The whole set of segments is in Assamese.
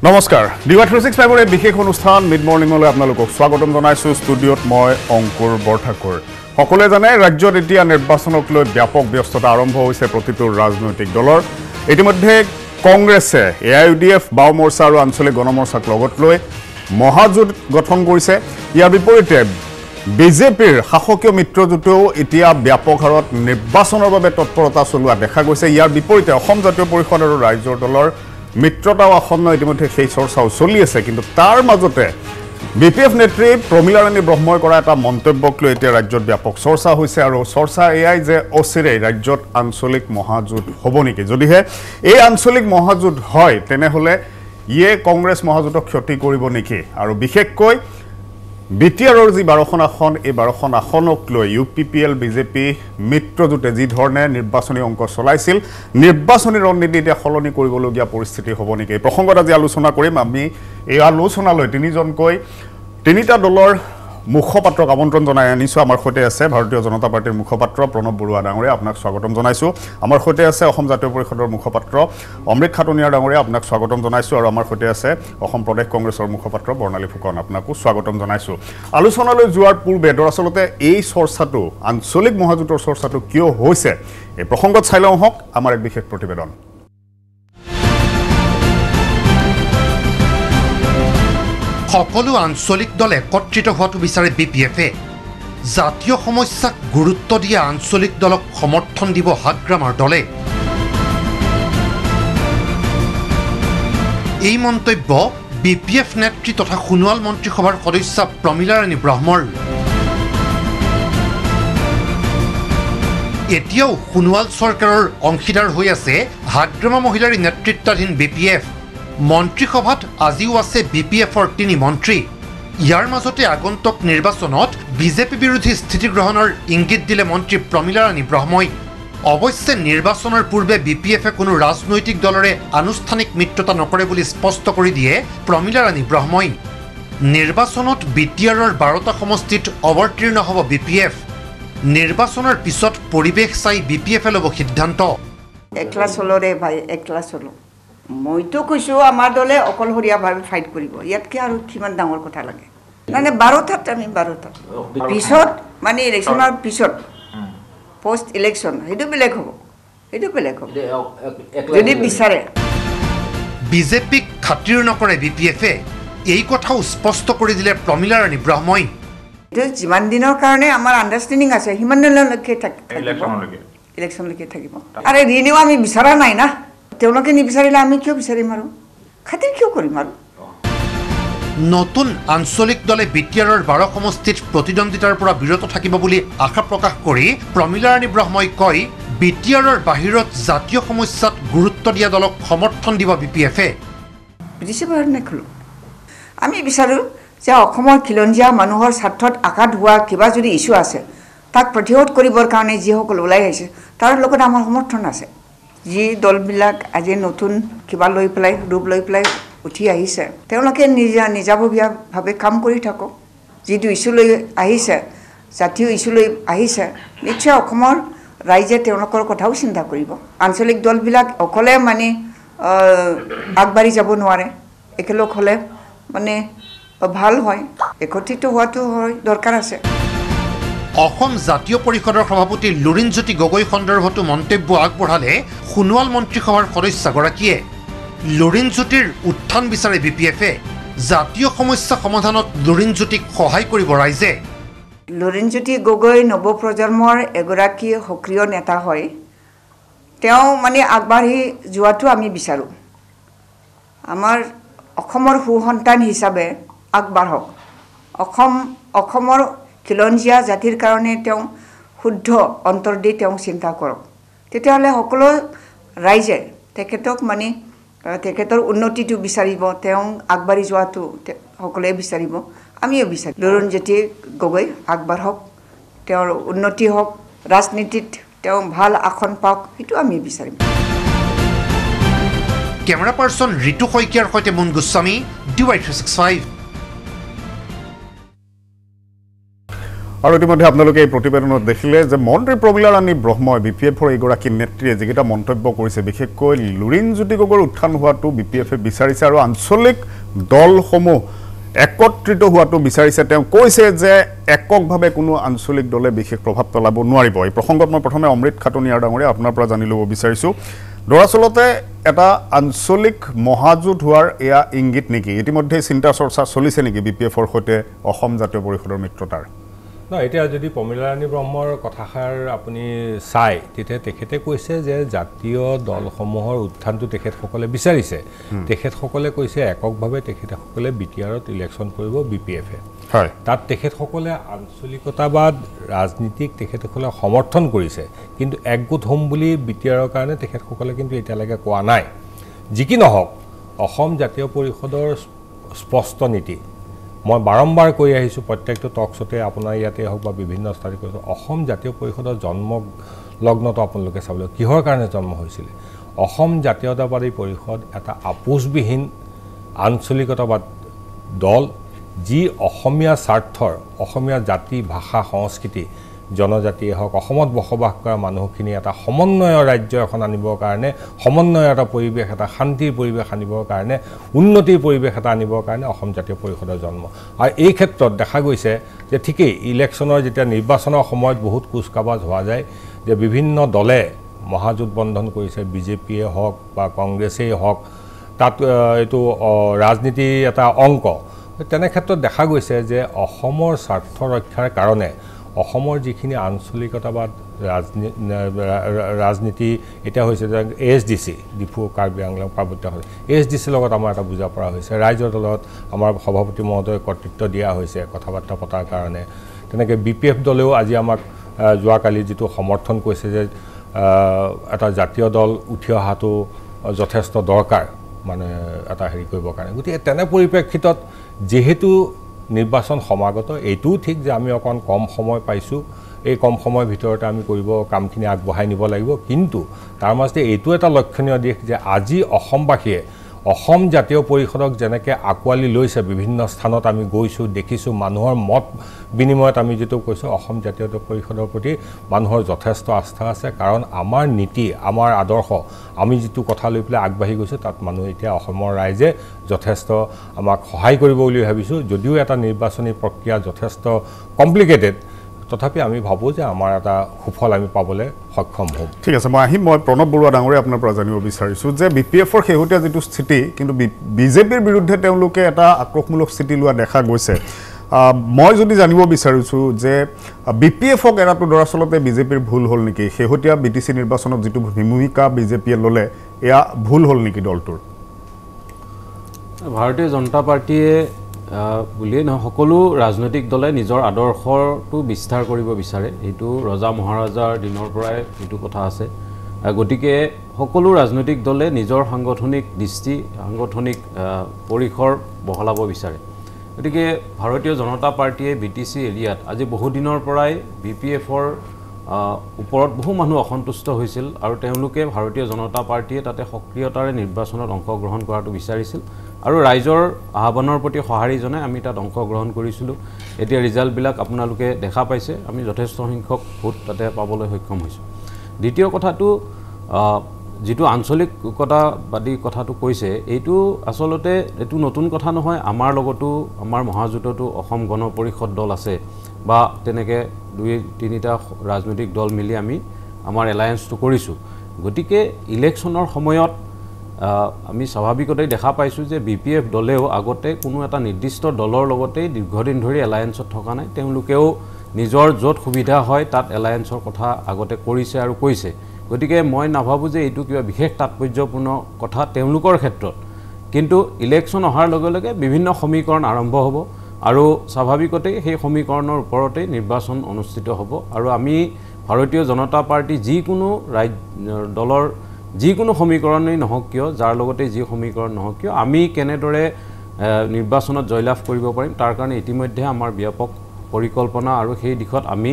নমস্কাৰ DY365 এৰ বিশেষ অনুষ্ঠান মিড মৰ্নিংলৈ আপোনালোকক স্বাগতম জনাইছো ষ্টুডিওত মই অংকুৰ বৰঠাকুৰ সকলোৱে জানে ৰাজ্যত এতিয়া নিৰ্বাচনক লৈ ব্যাপক ব্যস্ততা আৰম্ভ হৈছে প্ৰতিটো ৰাজনৈতিক দলৰ ইতিমধ্যে কংগ্ৰেছে AIUDF বাও মৰ্চা আৰু আঞ্চলিক গণমৰ্চাক লগত লৈ মহাজোঁট গঠন কৰিছে ইয়াৰ বিপৰীতে বিজেপিৰ শাসকীয় মিত্ৰজোঁটেও এতিয়া ব্যাপক হাৰত নিৰ্বাচনৰ বাবে তৎপৰতা চলোৱা দেখা গৈছে ইয়াৰ বিপৰীতে অসম জাতীয় পৰিষদ আৰু ৰাজ্যৰ দলৰ মিত্ৰতাও আসন্ন ইতিমধ্যে সেই চৰ্চাও চলি আছে কিন্তু তাৰ মাজতে বিপিএফ নেত্ৰী প্ৰমীলা ৰাণী ব্ৰহ্মই কৰা এটা মন্তব্যক লৈ এতিয়া ৰাজ্যত ব্যাপক চৰ্চা হৈছে আৰু চৰ্চা এয়াই যে অচিৰেই ৰাজ্যত আঞ্চলিক মহাজোঁট হ'ব নেকি যদিহে এই আঞ্চলিক মহাজোঁট হয় তেনেহ'লে ইয়ে কংগ্ৰেছ মহাজোঁটক ক্ষতি কৰিব নেকি আৰু বিশেষকৈ বিটিআৰৰ যি 12খন আসন এই 12খন আসনক লৈ UPPL বিজেপি মিত্ৰজোঁটে যি ধৰণে নিৰ্বাচনী অংক চলাইছিল নিৰ্বাচনী ৰণনীতি এতিয়া সলনি কৰিবলগীয়া পৰিস্থিতি হ'ব নেকি এই প্ৰসংগত আজি আলোচনা কৰিম আমি এই আলোচনালৈ তিনিটা দলৰ মুখপাত্ৰক আমন্ত্ৰণ জনাই আনিছো আমাৰ সৈতে আছে ভাৰতীয় জনতা পাৰ্টিৰ মুখপাত্ৰ প্ৰণৱ বৰুৱা ডাঙৰীয়া আপোনাক স্বাগতম জনাইছো আমাৰ সৈতে আছে অসম জাতীয় পৰিষদৰ মুখপাত্ৰ অমৃত খাটনিয়া ডাঙৰীয়া আপোনাক স্বাগতম জনাইছো আৰু আমাৰ সৈতে আছে অসম প্ৰদেশ কংগ্ৰেছৰ মুখপাত্ৰ বৰ্ণালী ফুকন আপোনাকো স্বাগতম জনাইছো আলোচনালৈ যোৱাৰ পূৰ্বে দৰাচলতে এই চৰ্চাটো আঞ্চলিক মহাজোঁটৰ চৰ্চাটো কিয় হৈছে এই প্ৰসংগত চাই লওঁ হওক আমাৰ এক বিশেষ প্ৰতিবেদন সকলো আঞ্চলিক দল একত্ৰিত হোৱাটো বিচাৰে বিপিএফে জাতীয় সমস্যাক গুৰুত্ব দিয়া আঞ্চলিক দলক সমৰ্থন দিব হাগ্ৰামাৰ দলে এই মন্তব্য বিপিএফ নেত্ৰী তথা সোণোৱাল মন্ত্ৰীসভাৰ সদস্য প্ৰমীলা ৰাণী ব্ৰহ্মৰ এতিয়াও সোণোৱাল চৰকাৰৰ অংশীদাৰ হৈ আছে হাগ্ৰামা মহিলাৰ নেতৃত্বাধীন বিপিএফ মন্ত্ৰীসভাত আজিও আছে বিপিএফৰ 3 মন্ত্ৰী ইয়াৰ মাজতে আগন্তুক নিৰ্বাচনত বিজেপি বিৰোধী স্থিতি গ্ৰহণৰ ইংগিত দিলে মন্ত্ৰী প্ৰমীলা ৰাণী ব্ৰহ্মই অৱশ্যে নিৰ্বাচনৰ পূৰ্বে বিপিএফে কোনো ৰাজনৈতিক দলৰে আনুষ্ঠানিক মিত্ৰতা নকৰে বুলি স্পষ্ট কৰি দিয়ে প্ৰমীলা ৰাণী ব্ৰহ্মই নিৰ্বাচনত বিটিআৰৰ 12টা সমষ্টিত অৱতীৰ্ণ হ'ব বিপিএফ নিৰ্বাচনৰ পিছত পৰিৱেশ চাই বিপিএফে ল'ব সিদ্ধান্ত একলা চলৰে ভাই একলা চলো মইতো কৈছো আমাৰ দলে অকলহৰীয়াভাৱে ফাইট কৰিব ইয়াতকে আৰু কিমান ডাঙৰ কথা লাগে মানে 12টাত আমি 12টাত পিছত মানে ইলেকশ্যনৰ পিছত পোষ্ট ইলেকশ্যন সেইটো বেলেগ হ'ব যদি বিচাৰে বিজেপিক খাতিৰ নকৰে বিপিএফে এই কথাও স্পষ্ট কৰি দিলে প্ৰমীলা ৰাণী ব্ৰহ্মই যিমান দিনৰ কাৰণে আমাৰ আণ্ডাৰষ্টেণ্ডিং আছে সিমান দিনলৈকে ইলেকশ্যনলৈকে থাকিব আৰু ৰিনিউ আমি বিচৰা নাই না তেওঁলোকে নিবিচাৰিলে আমি কিয় বিচাৰিম আৰু খাতিৰ কিয় কৰিম আৰু নতুন আঞ্চলিক দলে বিটিআৰৰ 12 সমষ্টিত প্ৰতিদ্বন্দ্বিতাৰ পৰা বিৰত থাকিব বুলি আশা প্ৰকাশ কৰি প্ৰমীলা ৰাণী ব্ৰহ্মই কয় বিটিআৰৰ বাহিৰত জাতীয় সমস্যাত গুৰুত্ব দিয়া দলক সমৰ্থন দিব বিপিএফে ব্ৰিটিছে বাহিৰ নেখলো আমি বিচাৰোঁ যে অসমৰ খিলঞ্জীয়া মানুহৰ স্বাৰ্থত আঘাত হোৱা কিবা যদি ইছ্যু আছে তাক প্ৰতিৰোধ কৰিবৰ কাৰণে যিসকল ওলাই আহিছে তাৰ লগত আমাৰ সমৰ্থন আছে যি দলবিলাক আজি নতুন কিবা লৈ পেলাই ৰূপ লৈ পেলাই উঠি আহিছে তেওঁলোকে নিজাববীয়াভাৱে কাম কৰি থাকক যিটো ইছ্যু লৈ আহিছে জাতীয় ইছ্যু লৈ আহিছে নিশ্চয় অসমৰ ৰাইজে তেওঁলোকৰ কথাও চিন্তা কৰিব আঞ্চলিক দলবিলাক অকলে মানে আগবাঢ়ি যাব নোৱাৰে একেলগ হ'লে মানে ভাল হয় একত্ৰিত হোৱাটো হয় দৰকাৰ আছে অসম জাতীয় পৰিষদৰ সভাপতি লুৰিণজ্যোতি গগৈ সন্দৰ্ভতো মন্তব্য আগবঢ়ালে সোণোৱাল মন্ত্ৰীসভাৰ সদস্যগৰাকীয়ে লুৰিণজ্যোতিৰ উত্থান বিচাৰে বিপিএফে জাতীয় সমস্যা সমাধানত লুৰিণজ্যোতিক সহায় কৰিব ৰাইজে লুৰিণজ্যোতি গগৈ নৱপ্ৰজন্মৰ এগৰাকী সক্ৰিয় নেতা হয় তেওঁ মানে আগবাঢ়ি যোৱাটো আমি বিচাৰোঁ আমাৰ অসমৰ সুসন্তান হিচাপে আগবাঢ়ক অসমৰ খিলঞ্জীয়া জাতিৰ কাৰণে তেওঁ শুদ্ধ অন্তৰ দি তেওঁ চিন্তা কৰক তেতিয়াহ'লে সকলো ৰাইজে তেখেতক মানে তেখেতৰ উন্নতিটো বিচাৰিব তেওঁ আগবাঢ়ি যোৱাটো সকলোৱে বিচাৰিব আমিও বিচাৰিম লুৰিণজ্যোতি গগৈ আগবাঢ়ক তেওঁৰ উন্নতি হওক ৰাজনীতিত তেওঁ ভাল আসন পাওক সেইটো আমি বিচাৰিম কেমেৰা পাৰ্চন ঋতু শইকীয়াৰ সৈতে মুন গোস্বামী DY365 আৰু ইতিমধ্যে আপোনালোকে এই প্ৰতিবেদনত দেখিলে যে মন্ত্ৰী প্ৰমীলা ৰাণী ব্ৰহ্মই বিপিএফৰ এগৰাকী নেত্ৰীয়ে যিকেইটা মন্তব্য কৰিছে বিশেষকৈ লুৰিণজ্যোতি গগৈৰ উত্থান হোৱাটো বিপিএফে বিচাৰিছে আৰু আঞ্চলিক দলসমূহ একত্ৰিত হোৱাটো বিচাৰিছে তেওঁ কৈছে যে এককভাৱে কোনো আঞ্চলিক দলে বিশেষ প্ৰভাৱ পেলাব নোৱাৰিব এই প্ৰসংগত মই প্ৰথমে অমৃত খাটনিয়াৰ ডাঙৰীয়া আপোনাৰ পৰা জানি ল'ব বিচাৰিছোঁ দৰাচলতে এটা আঞ্চলিক মহাজোঁট হোৱাৰ এয়া ইংগিত নেকি ইতিমধ্যে চিন্তা চৰ্চা চলিছে নেকি বিপিএফৰ সৈতে অসম জাতীয় পৰিষদৰ মিত্ৰতাৰ না এতিয়া যদি প্ৰমীলা ৰাণী ব্ৰহ্মৰ কথাষাৰ আপুনি চাই তেতিয়া তেখেতে কৈছে যে জাতীয় দলসমূহৰ উত্থানটো তেখেতসকলে বিচাৰিছে তেখেতসকলে কৈছে এককভাৱে তেখেতসকলে বিটিআৰত ইলেকশ্যন কৰিব বিপিএফে হয় তাত তেখেতসকলে আঞ্চলিকতাবাদ ৰাজনীতিক তেখেতসকলে সমৰ্থন কৰিছে কিন্তু একগোট হ'ম বুলি বিটিআৰৰ কাৰণে তেখেতসকলে কিন্তু এতিয়ালৈকে কোৱা নাই যি কি নহওক অসম জাতীয় পৰিষদৰ স্পষ্ট নীতি মই বাৰম্বাৰ কৈ আহিছোঁ প্ৰত্যেকটো টকশ্বতে আপোনাৰ ইয়াতে হওক বা বিভিন্ন স্থানত কৈছোঁ অসম জাতীয় পৰিষদৰ জন্ম লগ্নটো আপোনালোকে চাবলৈ কিহৰ কাৰণে জন্ম হৈছিল অসম জাতীয়তাবাদী পৰিষদ এটা আপোচবিহীন আঞ্চলিকতাবাদ দল যি অসমীয়া স্বাৰ্থৰ অসমীয়া জাতি ভাষা সংস্কৃতি জনজাতিয়ে হওক অসমত বসবাস কৰা মানুহখিনি এটা সমন্বয়ৰ ৰাজ্য এখন আনিবৰ কাৰণে সমন্বয়ৰ এটা পৰিৱেশ এটা শান্তিৰ পৰিৱেশ আনিবৰ কাৰণে উন্নতিৰ পৰিৱেশ এটা আনিবৰ কাৰণে অসম জাতীয় পৰিষদৰ জন্ম আৰু এই ক্ষেত্ৰত দেখা গৈছে যে ঠিকেই ইলেকশ্যনৰ যেতিয়া নিৰ্বাচনৰ সময়ত বহুত কুচকাৱাজ হোৱা যায় যে বিভিন্ন দলে মহাজোঁট বন্ধন কৰিছে বিজেপিয়ে হওক বা কংগ্ৰেছেই হওক তাত এইটো ৰাজনীতিৰ এটা অংক তেনে ক্ষেত্ৰত দেখা গৈছে যে অসমৰ স্বাৰ্থ ৰক্ষাৰ কাৰণে অসমৰ যিখিনি আঞ্চলিকতাবাদ ৰাজনীতি এটা হৈছে যে এএছডিচি ডিফু কাৰ্বি আংলং পাৰ্বত্য এএছডিচিৰ লগত আমাৰ এটা বুজা পৰা হৈছে ৰাইজৰ দলত আমাৰ সভাপতি মহোদয় কৰ্তৃত্ব দিয়া হৈছে কথা বাৰ্তা পতাৰ কাৰণে তেনেকৈ বিপিএফ দলেও আজি আমাক যোৱাকালি যিটো সমৰ্থন কৰিছে যে এটা জাতীয় দল উঠি অহাটো যথেষ্ট দৰকাৰ মানে এটা হেৰি কৰিবৰ কাৰণে গতিকে তেনে পৰিপ্ৰেক্ষিতত যেহেতু নিৰ্বাচন সমাগত এইটোও ঠিক যে আমি অকণ কম সময় পাইছোঁ এই কম সময়ৰ ভিতৰতে আমি কৰিব কামখিনি আগবঢ়াই নিব লাগিব কিন্তু তাৰ মাজতে এইটো এটা লক্ষণীয় দিশ যে আজি অসমবাসীয়ে অসম জাতীয় পৰিষদক যেনেকৈ আঁকোৱালি লৈছে বিভিন্ন স্থানত আমি গৈছোঁ দেখিছোঁ মানুহৰ মত বিনিময়ত আমি যিটো কৈছোঁ অসম জাতীয় পৰিষদৰ প্ৰতি মানুহৰ যথেষ্ট আস্থা আছে কাৰণ আমাৰ নীতি আমাৰ আদৰ্শ আমি যিটো কথা লৈ পেলাই আগবাঢ়ি গৈছোঁ তাত মানুহ এতিয়া অসমৰ ৰাইজে যথেষ্ট আমাক সহায় কৰিব বুলি ভাবিছোঁ যদিও এটা নিৰ্বাচনী প্ৰক্ৰিয়া যথেষ্ট কমপ্লিকেটেড তথাপি আমি ভাবোঁ যে আমাৰ এটা সুফল আমি পাবলৈ সক্ষম হ'ম ঠিক আছে মই আহিম মই প্ৰণৱ বৰুৱা ডাঙৰীয়া আপোনাৰ পৰা জানিব বিচাৰিছোঁ যে বিপিএফৰ শেহতীয়া যিটো স্থিতি কিন্তু বিজেপিৰ বিৰুদ্ধে তেওঁলোকে এটা আক্ৰোশমূলক স্থিতি লোৱা দেখা গৈছে মই যদি জানিব বিচাৰিছোঁ যে বিপিএফক এৰাটো দৰাচলতে বিজেপিৰ ভুল হ'ল নেকি শেহতীয়া বিটিচি নিৰ্বাচনত যিটো ভূমিকা বিজেপিয়ে ল'লে এয়া ভুল হ'ল নেকি দলটোৰ ভাৰতীয় জনতা পাৰ্টিয়ে বুলিয়ে নহয় সকলো ৰাজনৈতিক দলে নিজৰ আদৰ্শটো বিস্তাৰ কৰিব বিচাৰে এইটো ৰজা মহাৰাজাৰ দিনৰ পৰাই এইটো কথা আছে গতিকে সকলো ৰাজনৈতিক দলে নিজৰ সাংগঠনিক দৃষ্টি সাংগঠনিক পৰিসৰ বহলাব বিচাৰে গতিকে ভাৰতীয় জনতা পাৰ্টিয়ে বিটিচি এৰিয়াত আজি বহু দিনৰ পৰাই বিপিএফৰ ওপৰত বহু মানুহ অসন্তুষ্ট হৈছিল আৰু তেওঁলোকে ভাৰতীয় জনতা পাৰ্টিয়ে তাতে সক্ৰিয়তাৰে নিৰ্বাচনত অংশগ্ৰহণ কৰাটো বিচাৰিছিল আৰু ৰাইজৰ আহ্বানৰ প্ৰতি সঁহাৰি জনাই আমি তাত অংশগ্ৰহণ কৰিছিলোঁ এতিয়া ৰিজাল্টবিলাক আপোনালোকে দেখা পাইছে আমি যথেষ্ট সংখ্যক ভোট তাতে পাবলৈ সক্ষম হৈছোঁ দ্বিতীয় কথাটো যিটো আঞ্চলিকতাবাদী কথাটো কৈছে এইটো আচলতে এইটো নতুন কথা নহয় আমাৰ লগতো আমাৰ মহাজোঁটতো অসম গণ পৰিষদ দল আছে বা তেনেকৈ 2-3টা ৰাজনৈতিক দল মিলি আমি আমাৰ এলায়েন্সটো কৰিছোঁ গতিকে ইলেকশ্যনৰ সময়ত আমি স্বাভাৱিকতেই দেখা পাইছোঁ যে বিপিএফ দলেও আগতে কোনো এটা নিৰ্দিষ্ট দলৰ লগতেই দীৰ্ঘদিন ধৰি এলায়েন্সত থকা নাই তেওঁলোকেও নিজৰ য'ত সুবিধা হয় তাত এলায়েন্সৰ কথা আগতে কৰিছে আৰু কৈছে গতিকে মই নাভাবোঁ যে এইটো কিবা বিশেষ তাৎপৰ্যপূৰ্ণ কথা তেওঁলোকৰ ক্ষেত্ৰত কিন্তু ইলেকশ্যন অহাৰ লগে লগে বিভিন্ন সমীকৰণ আৰম্ভ হ'ব আৰু স্বাভাৱিকতেই সেই সমীকৰণৰ ওপৰতেই নিৰ্বাচন অনুষ্ঠিত হ'ব আৰু আমি ভাৰতীয় জনতা পাৰ্টি যিকোনো দলৰ যিকোনো সমীকৰণেই নহওক কিয় যাৰ লগতে যি সমীকৰণ নহওক কিয় আমি কেনেদৰে নিৰ্বাচনত জয়লাভ কৰিব পাৰিম তাৰ কাৰণে ইতিমধ্যে আমাৰ ব্যাপক পৰিকল্পনা আৰু সেই দিশত আমি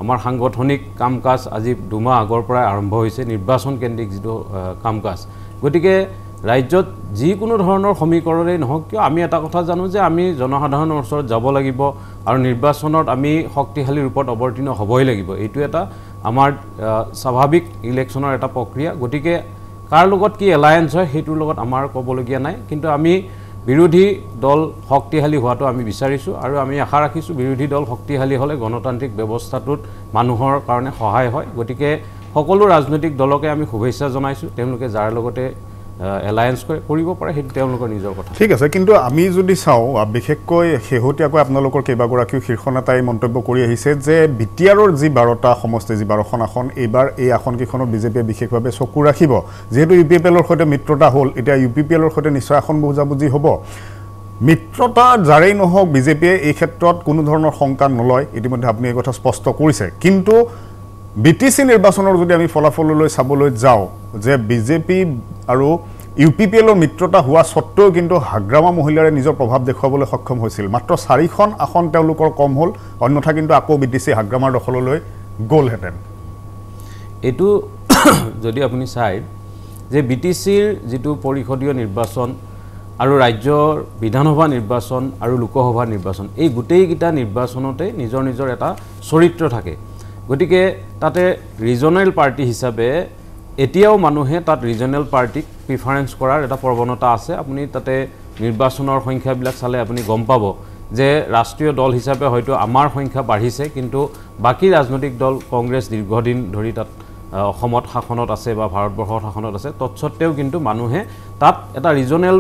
আমাৰ সাংগঠনিক কাম কাজ আজি 2 মাহ আগৰ পৰাই আৰম্ভ হৈছে নিৰ্বাচন কেন্দ্ৰিক যিটো কাম কাজ গতিকে ৰাজ্যত যিকোনো ধৰণৰ সমীকৰণেই নহওক কিয় আমি এটা কথা জানো যে আমি জনসাধাৰণৰ ওচৰত যাব লাগিব আৰু নিৰ্বাচনত আমি শক্তিশালী ৰূপত অৱতীৰ্ণ হ'বই লাগিব এইটো এটা আমাৰ স্বাভাৱিক ইলেকশ্যনৰ এটা প্ৰক্ৰিয়া গতিকে কাৰ লগত কি এলায়েন্স হয় সেইটোৰ লগত আমাৰ ক'বলগীয়া নাই কিন্তু আমি বিৰোধী দল শক্তিশালী হোৱাটো আমি বিচাৰিছোঁ আৰু আমি আশা ৰাখিছোঁ বিৰোধী দল শক্তিশালী হ'লে গণতান্ত্ৰিক ব্যৱস্থাটোত মানুহৰ কাৰণে সহায় হয় গতিকে সকলো ৰাজনৈতিক দলকে আমি শুভেচ্ছা জনাইছোঁ তেওঁলোকে যাৰ লগতে এলায়েন্স কৰিব পাৰে সেইটো তেওঁলোকৰ নিজৰ কথা ঠিক আছে কিন্তু আমি যদি চাওঁ বিশেষকৈ শেহতীয়াকৈ আপোনালোকৰ কেইবাগৰাকীও শীৰ্ষ নেতাই মন্তব্য কৰি আহিছে যে বিটিআৰৰ যি 12টা সমষ্টি যি 12খন আসন এইবাৰ এই আসনকেইখনত বিজেপিয়ে বিশেষভাৱে চকু ৰাখিব যিহেতু ইউপিপিএলৰ সৈতে মিত্ৰতা হ'ল এতিয়া ইউপিপিএলৰ সৈতে নিশ্চয় আসন বুজাবুজি হ'ব মিত্ৰতা যাৰেই নহওক বিজেপিয়ে এই ক্ষেত্ৰত কোনো ধৰণৰ শংকা নলয় ইতিমধ্যে আপুনি এই কথা স্পষ্ট কৰিছে কিন্তু বিটিসি নিৰ্বাচনৰ যদি আমি ফলাফললৈ চাবলৈ যাওঁ যে বিজেপি আৰু ইউপিপিএলৰ মিত্ৰতা হোৱা সত্ত্বেও কিন্তু হাগ্ৰামা মহিলাৰে নিজৰ প্ৰভাৱ দেখুৱাবলৈ সক্ষম হৈছিল মাত্ৰ 4খন আসন তেওঁলোকৰ কম হ'ল অন্যথা কিন্তু আকৌ বিটিসি হাগ্ৰামাৰ দখললৈ গ'লহেঁতেন এইটো যদি আপুনি চাই যে বিটিসিৰ যিটো পৰিষদীয় নিৰ্বাচন আৰু ৰাজ্যৰ বিধানসভা নিৰ্বাচন আৰু লোকসভা নিৰ্বাচন এই গোটেইকেইটা নিৰ্বাচনতে নিজৰ নিজৰ এটা চৰিত্ৰ থাকে গতিকে তাতে ৰিজনেল পাৰ্টি হিচাপে এতিয়াও মানুহে তাত ৰিজনেল পাৰ্টিক প্ৰিফাৰেন্স কৰাৰ এটা প্ৰৱণতা আছে আপুনি তাতে নিৰ্বাচনৰ সংখ্যাবিলাক চালে আপুনি গম পাব যে ৰাষ্ট্ৰীয় দল হিচাপে হয়তো আমাৰ সংখ্যা বাঢ়িছে কিন্তু বাকি ৰাজনৈতিক দল কংগ্ৰেছ দীৰ্ঘদিন ধৰি তাত অসমত শাসনত আছে বা ভাৰতবৰ্ষৰ শাসনত আছে তৎসত্ত্বেও কিন্তু মানুহে তাত এটা ৰিজনেল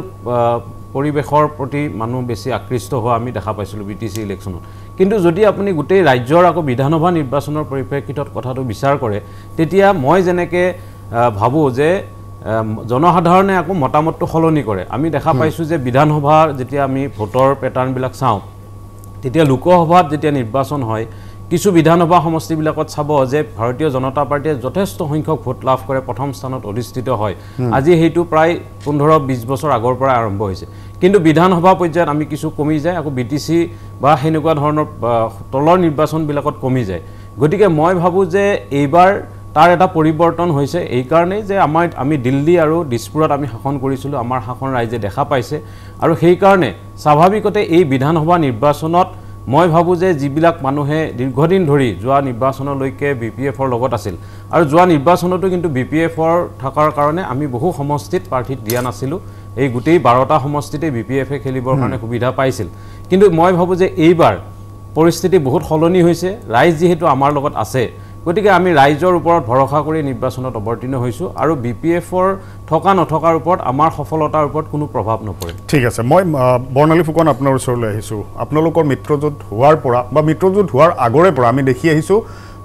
পৰিৱেশৰ প্ৰতি মানুহ বেছি আকৃষ্ট হোৱা আমি দেখা পাইছিলোঁ বিটিসি ইলেকশ্যনত কিন্তু যদি আপুনি গোটেই ৰাজ্যৰ আকৌ বিধানসভা নিৰ্বাচনৰ পৰিপ্ৰেক্ষিতত কথাটো বিচাৰ কৰে তেতিয়া মই যেনেকে ভাবো যে জনসাধাৰণে আকৌ মতামতটো সলনি কৰে আমি দেখা পাইছোঁ যে বিধানসভাৰ যেতিয়া আমি ভোটৰ পেটাৰ্ণবিলাক চাওঁ তেতিয়া লোকসভাত যেতিয়া নিৰ্বাচন হয় কিছু বিধানসভা সমষ্টিবিলাকত চাব যে ভাৰতীয় জনতা পাৰ্টিয়ে যথেষ্ট সংখ্যক ভোট লাভ কৰে প্ৰথম স্থানত অধিষ্ঠিত হয় আজি সেইটো প্ৰায় 15-20 বছৰ আগৰ পৰা আৰম্ভ হৈছে কিন্তু বিধানসভা পৰ্যায়ত আমি কিছু কমি যায় আকৌ বিটিসি বা হেনেকুৱা ধৰণৰ তলৰ নিৰ্বাচনবিলাকত কমি যায় গতিকে মই ভাবো যে এইবাৰ তাৰ এটা পৰিৱৰ্তন হৈছে এই কাৰণে যে আমি দিল্লী আৰু দিছপুৰত আমি শাসন কৰিছিলোঁ আমাৰ শাসন ৰাইজে দেখা পাইছে আৰু সেই কাৰণে স্বাভাৱিকতে এই বিধানসভা নিৰ্বাচনত মই ভাবো যে যিবিলাক মানুহে দীৰ্ঘদিন ধৰি যোৱা নিৰ্বাচনলৈকে বিপিএফৰ লগত আছিল আৰু যোৱা নিৰ্বাচনতো কিন্তু বিপিএফৰ থকাৰ কাৰণে আমি বহু সমষ্টিত প্ৰাৰ্থী দিয়া নাছিলোঁ এই গোটেই 12টা সমষ্টিতে বিপিএফে খেলিবৰ কাৰণে সুবিধা পাইছিল কিন্তু মই ভাবো যে এইবাৰ পৰিস্থিতি বহুত সলনি হৈছে ৰাইজ যেহেতু আমাৰ লগত আছে গতিকে আমি ৰাইজৰ ওপৰত ভৰসা কৰি নিৰ্বাচনত অৱতীৰ্ণ হৈছোঁ আৰু বিপিএফৰ থকা নথকাৰ ওপৰত আমাৰ সফলতাৰ ওপৰত কোনো প্ৰভাৱ নপৰে ঠিক আছে মই বৰ্ণালী ফুকন আপোনাৰ ওচৰলৈ আহিছোঁ আপোনালোকৰ মিত্ৰজোঁট হোৱাৰ পৰা বা মিত্ৰজোঁট হোৱাৰ আগৰে পৰা আমি দেখি আহিছোঁ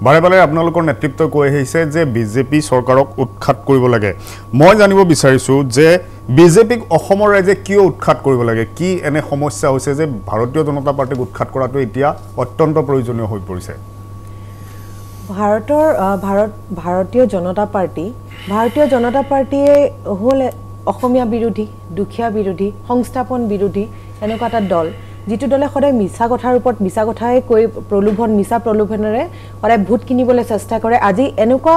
বাৰে বাৰে আপোনালোকৰ নেতৃত্বই কৈ আহিছে যে বিজেপি চৰকাৰক উৎখাত কৰিব লাগে মই জানিব বিচাৰিছোঁ যে বিজেপিক অসমৰ ৰাইজে কিয় উৎখাত কৰিব লাগে কি এনে সমস্যা হৈছে যে ভাৰতীয় জনতা পাৰ্টিক উৎখাত কৰাটো এতিয়া অত্যন্ত প্ৰয়োজনীয় হৈ পৰিছে ভাৰতীয় জনতা পাৰ্টিয়ে হ'ল অসমীয়া বিৰোধী দুখীয়া বিৰোধী সংস্থাপন বিৰোধী এনেকুৱা এটা দল যিটো দলে সদায় মিছা কথাৰ ওপৰত মিছা কথাই কৈ মিছা প্ৰলোভনেৰে সদায় ভোট কিনিবলৈ চেষ্টা কৰে আজি এনেকুৱা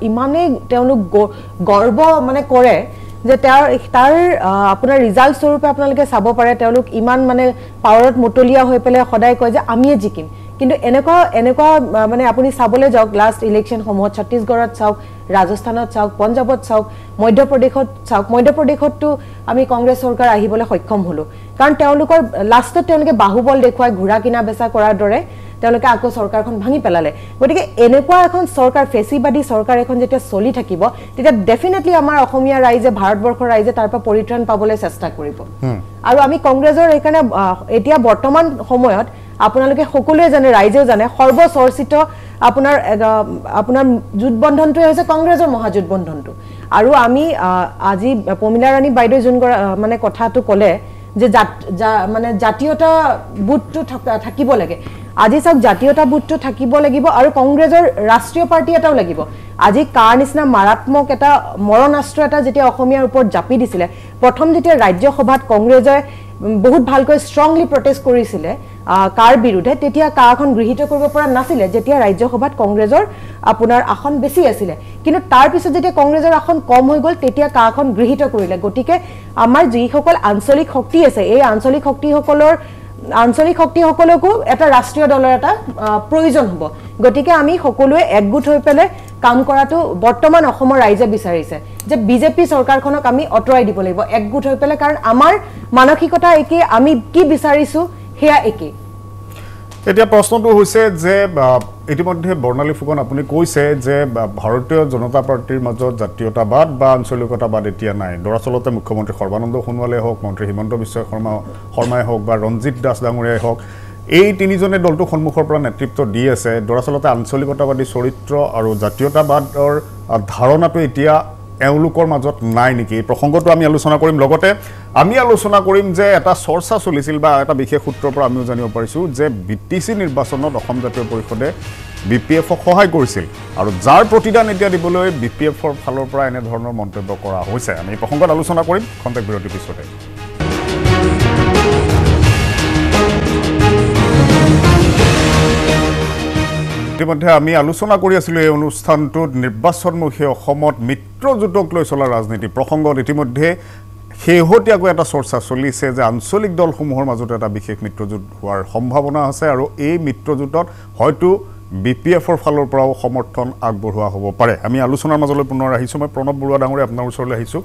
ইমানেই তেওঁলোক গৰ্ব মানে কৰে যে তাৰ আপোনাৰ ৰিজাল্ট স্বৰূপে আপোনালোকে চাব পাৰে তেওঁলোক ইমান মানে পাৱাৰত মতলীয়া হৈ পেলাই সদায় কয় যে আমিয়ে জিকিম কিন্তু এনেকুৱা মানে আপুনি চাবলৈ যাওক লাষ্ট ইলেকশ্যন সমূহত ছত্তীশগড়ত চাওক ৰাজস্থানত চাওক পঞ্জাবত চাওক মধ্যপ্ৰদেশতো আমি কংগ্ৰেছ চৰকাৰ আহিবলৈ সক্ষম হলো কাৰণ তেওঁলোকৰ লাষ্টত তেওঁলোকে বাহুবল দেখুৱাই ঘোঁৰা কিনা বেচা কৰাৰ দৰে তেওঁলোকে আকৌ চৰকাৰখন ভাঙি পেলালে গতিকে এনেকুৱা এখন চৰকাৰ ফেচিবাদী চৰকাৰ এখন যেতিয়া চলি থাকিব তেতিয়া ডেফিনেটলি আমাৰ অসমীয়া ৰাইজে ভাৰতবৰ্ষৰ ৰাইজে তাৰ পৰা পৰিত্ৰাণ পাবলৈ চেষ্টা কৰিব আৰু আমি কংগ্ৰেছৰ এইকাৰণে এতিয়া বৰ্তমান সময়ত আপোনালোকে সকলোৱে জানে ৰাইজেও জানে সৰ্বচৰ্চিত আপোনাৰ জোটবন্ধনটোৱে হৈছে কংগ্ৰেছৰ মহাজোটবন্ধনটো আৰু আমি আজি পমিলা ৰাণী বাইদেউ যোন মানে কথাটো ক'লে যে মানে জাতীয়তা বুটটো থাকিব লাগে আজি চাওক জাতীয়তা বুটটো থাকিব লাগিব আৰু কংগ্ৰেছৰ ৰাষ্ট্ৰীয় পাৰ্টি এটাও লাগিব আজি কাৰ নিচিনা মাৰাত্মক এটা মৰণাস্ত্ৰ এটা যেতিয়া অসমীয়াৰ ওপৰত জাপি দিছিলে প্ৰথম যেতিয়া ৰাজ্যসভাত কংগ্ৰেছে বহুত ভালকৈ ষ্ট্ৰংলি প্ৰটেষ্ট কৰিছিলে কাৰ বিৰুদ্ধে তেতিয়া কাৰখন গৃহীত কৰিব পৰা নাছিলে যেতিয়া ৰাজ্যসভাত কংগ্ৰেছৰ আপোনাৰ আসন বেছি আছিলে কিন্তু তাৰ পিছত যেতিয়া কংগ্ৰেছৰ আসন কম হৈ গ'ল তেতিয়া কাৰখন গৃহীত কৰিলে গতিকে আমাৰ যিসকল আঞ্চলিক শক্তি আছে এই আঞ্চলিক শক্তিসকলৰ আঞ্চলিক শক্তিসকলকো এটা ৰাষ্ট্ৰীয় দলৰ এটা প্ৰয়োজন হ'ব গতিকে আমি সকলোৱে একগোট হৈ পেলাই কাম কৰাটো বৰ্তমান অসমৰ ৰাইজে বিচাৰিছে যে বিজেপি চৰকাৰখনক আমি অটৰাই দিব লাগিব একগোট হৈ পেলাই কাৰণ আমাৰ মানসিকতা একে আমি কি বিচাৰিছো হেয়া একে এতিয়া প্ৰশ্নটো হৈছে যে ইতিমধ্যে বৰ্ণালী ফুকন আপুনি কৈছে যে ভাৰতীয় জনতা পাৰ্টিৰ মাজত জাতীয়তাবাদ বা আঞ্চলিকতাবাদ এতিয়া নাই দৰাচলতে মুখ্যমন্ত্ৰী সৰ্বানন্দ সোণোৱালে হওক মন্ত্ৰী হিমন্ত বিশ্ব শৰ্মাই হওক বা ৰঞ্জিত দাস ডাঙৰীয়াই হওক এই তিনিজনে দলটো সন্মুখৰ পৰা নেতৃত্ব দি আছে দৰাচলতে আঞ্চলিকতাবাদী চৰিত্ৰ আৰু জাতীয়তাবাদৰ ধাৰণাটো এতিয়া এওঁলোকৰ মাজত নাই নেকি এই প্ৰসংগটো আমি আলোচনা কৰিম লগতে আমি আলোচনা কৰিম যে এটা চৰ্চা চলিছিল বা এটা বিশেষ সূত্ৰৰ পৰা আমিও জানিব পাৰিছোঁ যে বিটিচি নিৰ্বাচনত অসম জাতীয় পৰিষদে বিপিএফক সহায় কৰিছিল আৰু যাৰ প্ৰতিদান এতিয়া দিবলৈ বিপিএফৰ ফালৰ পৰা এনেধৰণৰ মন্তব্য কৰা হৈছে আমি এই প্ৰসংগত আলোচনা কৰিম খন্তেক বিৰতিৰ পিছতে ইতিমধ্যে আমি আলোচনা কৰি আছিলোঁ এই অনুষ্ঠানটোত নিৰ্বাচনমুখী অসমত মিত্ৰজোঁটক লৈ চলা ৰাজনীতি প্ৰসংগত ইতিমধ্যে শেহতীয়াকৈ এটা চৰ্চা চলিছে যে আঞ্চলিক দলসমূহৰ মাজত এটা বিশেষ মিত্ৰজোঁট হোৱাৰ সম্ভাৱনা আছে আৰু এই মিত্ৰজোঁটত হয়তো বিপিএফৰ ফালৰ পৰাও সমৰ্থন আগবঢ়োৱা হ'ব পাৰে আমি আলোচনাৰ মাজলৈ পুনৰ আহিছোঁ মই প্ৰণৱ বৰুৱা ডাঙৰীয়া আপোনাৰ ওচৰলৈ আহিছোঁ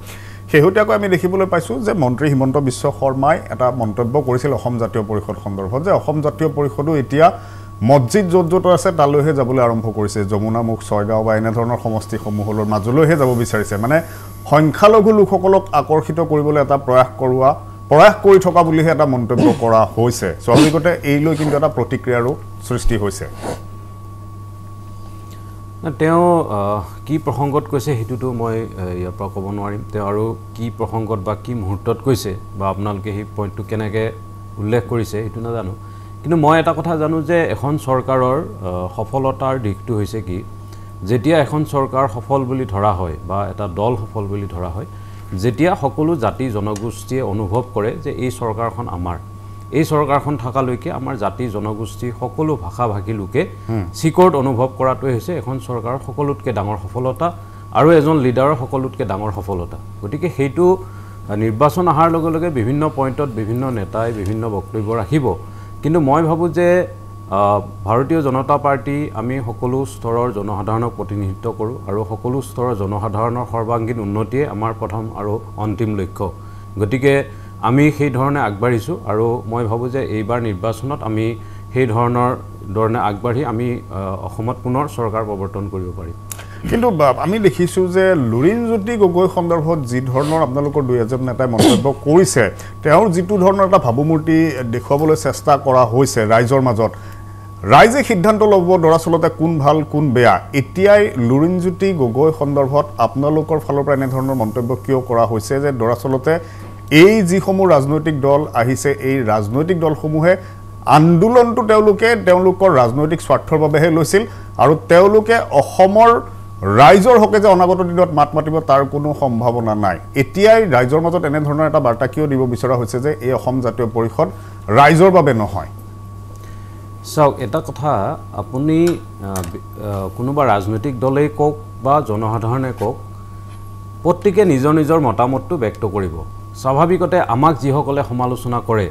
শেহতীয়াকৈ আমি দেখিবলৈ পাইছোঁ যে মন্ত্ৰী হিমন্ত বিশ্ব শৰ্মাই এটা মন্তব্য কৰিছিল অসম জাতীয় পৰিষদ সন্দৰ্ভত যে অসম জাতীয় পৰিষদো এতিয়া মছজিদ য'ত য'ত আছে তালৈহে যাবলৈ আৰম্ভ কৰিছে যমুনামুখ ছয়গাঁও বা এনেধৰণৰ সমষ্টিসমূহৰ মাজলৈহে যাব বিচাৰিছে মানে সংখ্যালঘু লোকসকলক আকৰ্ষিত কৰিবলৈ এটা প্ৰয়াস কৰি থকা বুলিহে এটা মন্তব্য কৰা হৈছে স্বাভাৱিকতে এই লৈ কিন্তু এটা প্ৰতিক্ৰিয়াৰো সৃষ্টি হৈছে তেওঁ কি প্ৰসংগত কৈছে হেতুটো মই ইয়াৰ পৰা ক'ব নোৱাৰিম তেওঁ আৰু কি প্ৰসংগত বা কি মুহূৰ্তত কৈছে বা আপোনালোকে সেই পইণ্টটো কেনেকৈ উল্লেখ কৰিছে সেইটো নাজানো কিন্তু মই এটা কথা জানো যে এখন চৰকাৰৰ সফলতাৰ দিশটো হৈছে কি যেতিয়া এখন চৰকাৰ সফল বুলি ধৰা হয় বা এটা দল সফল বুলি ধৰা হয় যেতিয়া সকলো জাতি জনগোষ্ঠীয়ে অনুভৱ কৰে যে এই চৰকাৰখন আমাৰ এই চৰকাৰখন থকালৈকে আমাৰ জাতি জনগোষ্ঠী সকলো ভাষা ভাষী লোকে সিকৰ্ড অনুভৱ কৰাটোৱে হৈছে এখন চৰকাৰৰ সকলোতকৈ ডাঙৰ সফলতা আৰু এজন লিডাৰৰ সকলোতকৈ ডাঙৰ সফলতা গতিকে সেইটো নিৰ্বাচন অহাৰ লগে লগে বিভিন্ন পইণ্টত বিভিন্ন নেতাই বিভিন্ন বক্তব্য ৰাখিব কিন্তু মই ভাবোঁ যে ভাৰতীয় জনতা পাৰ্টি আমি সকলো স্তৰৰ জনসাধাৰণক প্ৰতিনিধিত্ব কৰোঁ আৰু সকলো স্তৰৰ জনসাধাৰণৰ সৰ্বাংগীন উন্নতিয়ে আমাৰ প্ৰথম আৰু অন্তিম লক্ষ্য গতিকে আমি সেই ধৰণে আগবাঢ়িছোঁ আৰু মই ভাবোঁ যে এইবাৰ নিৰ্বাচনত আমি সেই ধৰণে আগবাঢ়ি আমি অসমত পুনৰ চৰকাৰ প্ৰৱৰ্তন কৰিব পাৰিম কিন্তু আমি দেখিছোঁ যে লুৰিণজ্যোতি গগৈ সন্দৰ্ভত যি ধৰণৰ আপোনালোকৰ দুই এজন নেতাই মন্তব্য কৰিছে তেওঁৰ যিটো ধৰণৰ এটা ভাবুমূৰ্তি দেখুৱাবলৈ চেষ্টা কৰা হৈছে ৰাইজৰ মাজত ৰাইজে সিদ্ধান্ত ল'ব দৰাচলতে কোন ভাল কোন বেয়া এতিয়াই লুৰিণজ্যোতি গগৈ সন্দৰ্ভত আপোনালোকৰ ফালৰ পৰা এনেধৰণৰ মন্তব্য কিয় কৰা হৈছে যে দৰাচলতে এই যিসমূহ ৰাজনৈতিক দল আহিছে এই ৰাজনৈতিক দলসমূহে আন্দোলনটো তেওঁলোকৰ ৰাজনৈতিক স্বাৰ্থৰ বাবেহে লৈছিল আৰু তেওঁলোকে অসমৰ ৰাইজৰ হকে যে অনাগত দিনত মাত মাতিব তাৰ কোনো সম্ভাৱনা নাই এতিয়াই ৰাইজৰ মাজত এনেধৰণৰ এটা বাৰ্তা কিয় দিব বিচৰা হৈছে যে এই অসম জাতীয় পৰিষদ ৰাইজৰ বাবে নহয় চাওক এটা কথা আপুনি কোনোবা ৰাজনৈতিক দলেই কওক বা জনসাধাৰণে কওক প্ৰত্যেকে নিজৰ নিজৰ মতামতটো ব্যক্ত কৰিব স্বাভাৱিকতে আমাক যিসকলে সমালোচনা কৰে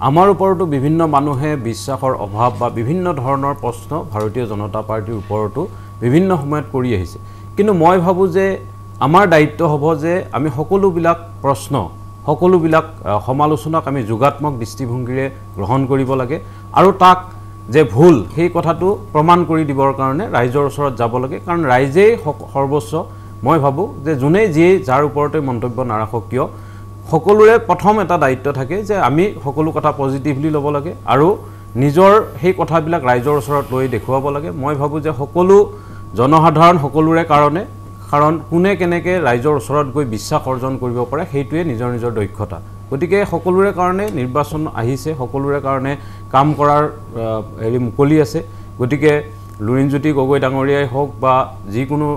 আমাৰ ওপৰতো বিভিন্ন মানুহে বিশ্বাসৰ অভাৱ বা বিভিন্ন ধৰণৰ প্ৰশ্ন ভাৰতীয় জনতা পাৰ্টিৰ ওপৰতো বিভিন্ন সময়ত কৰি আহিছে কিন্তু মই ভাবোঁ যে আমাৰ দায়িত্ব হ'ব যে আমি সকলোবিলাক প্ৰশ্ন সকলোবিলাক সমালোচনাক আমি যোগাত্মক দৃষ্টিভংগীৰে গ্ৰহণ কৰিব লাগে আৰু তাক যে ভুল সেই কথাটো প্ৰমাণ কৰি দিবৰ কাৰণে ৰাইজৰ ওচৰত যাব লাগে কাৰণ ৰাইজেই সৰ্বোচ্চ মই ভাবোঁ যে যোনেই যিয়ে যাৰ ওপৰতে মন্তব্য নাৰাখক কিয় সকলোৰে প্ৰথম এটা দায়িত্ব থাকে যে আমি সকলো কথা পজিটিভলি ল'ব লাগে আৰু নিজৰ সেই কথাবিলাক ৰাইজৰ ওচৰত লৈ দেখুৱাব লাগে মই ভাবোঁ যে সকলো জনসাধাৰণ সকলোৰে কাৰণ কোনে কেনেকৈ ৰাইজৰ ওচৰত গৈ বিশ্বাস অৰ্জন কৰিব পাৰে সেইটোৱে নিজৰ নিজৰ দক্ষতা গতিকে সকলোৰে কাৰণে নিৰ্বাচন আহিছে সকলোৰে কাৰণে কাম কৰাৰ মুকলি আছে গতিকে লুৰিণজ্যোতি গগৈ ডাঙৰীয়াই হওক বা যিকোনো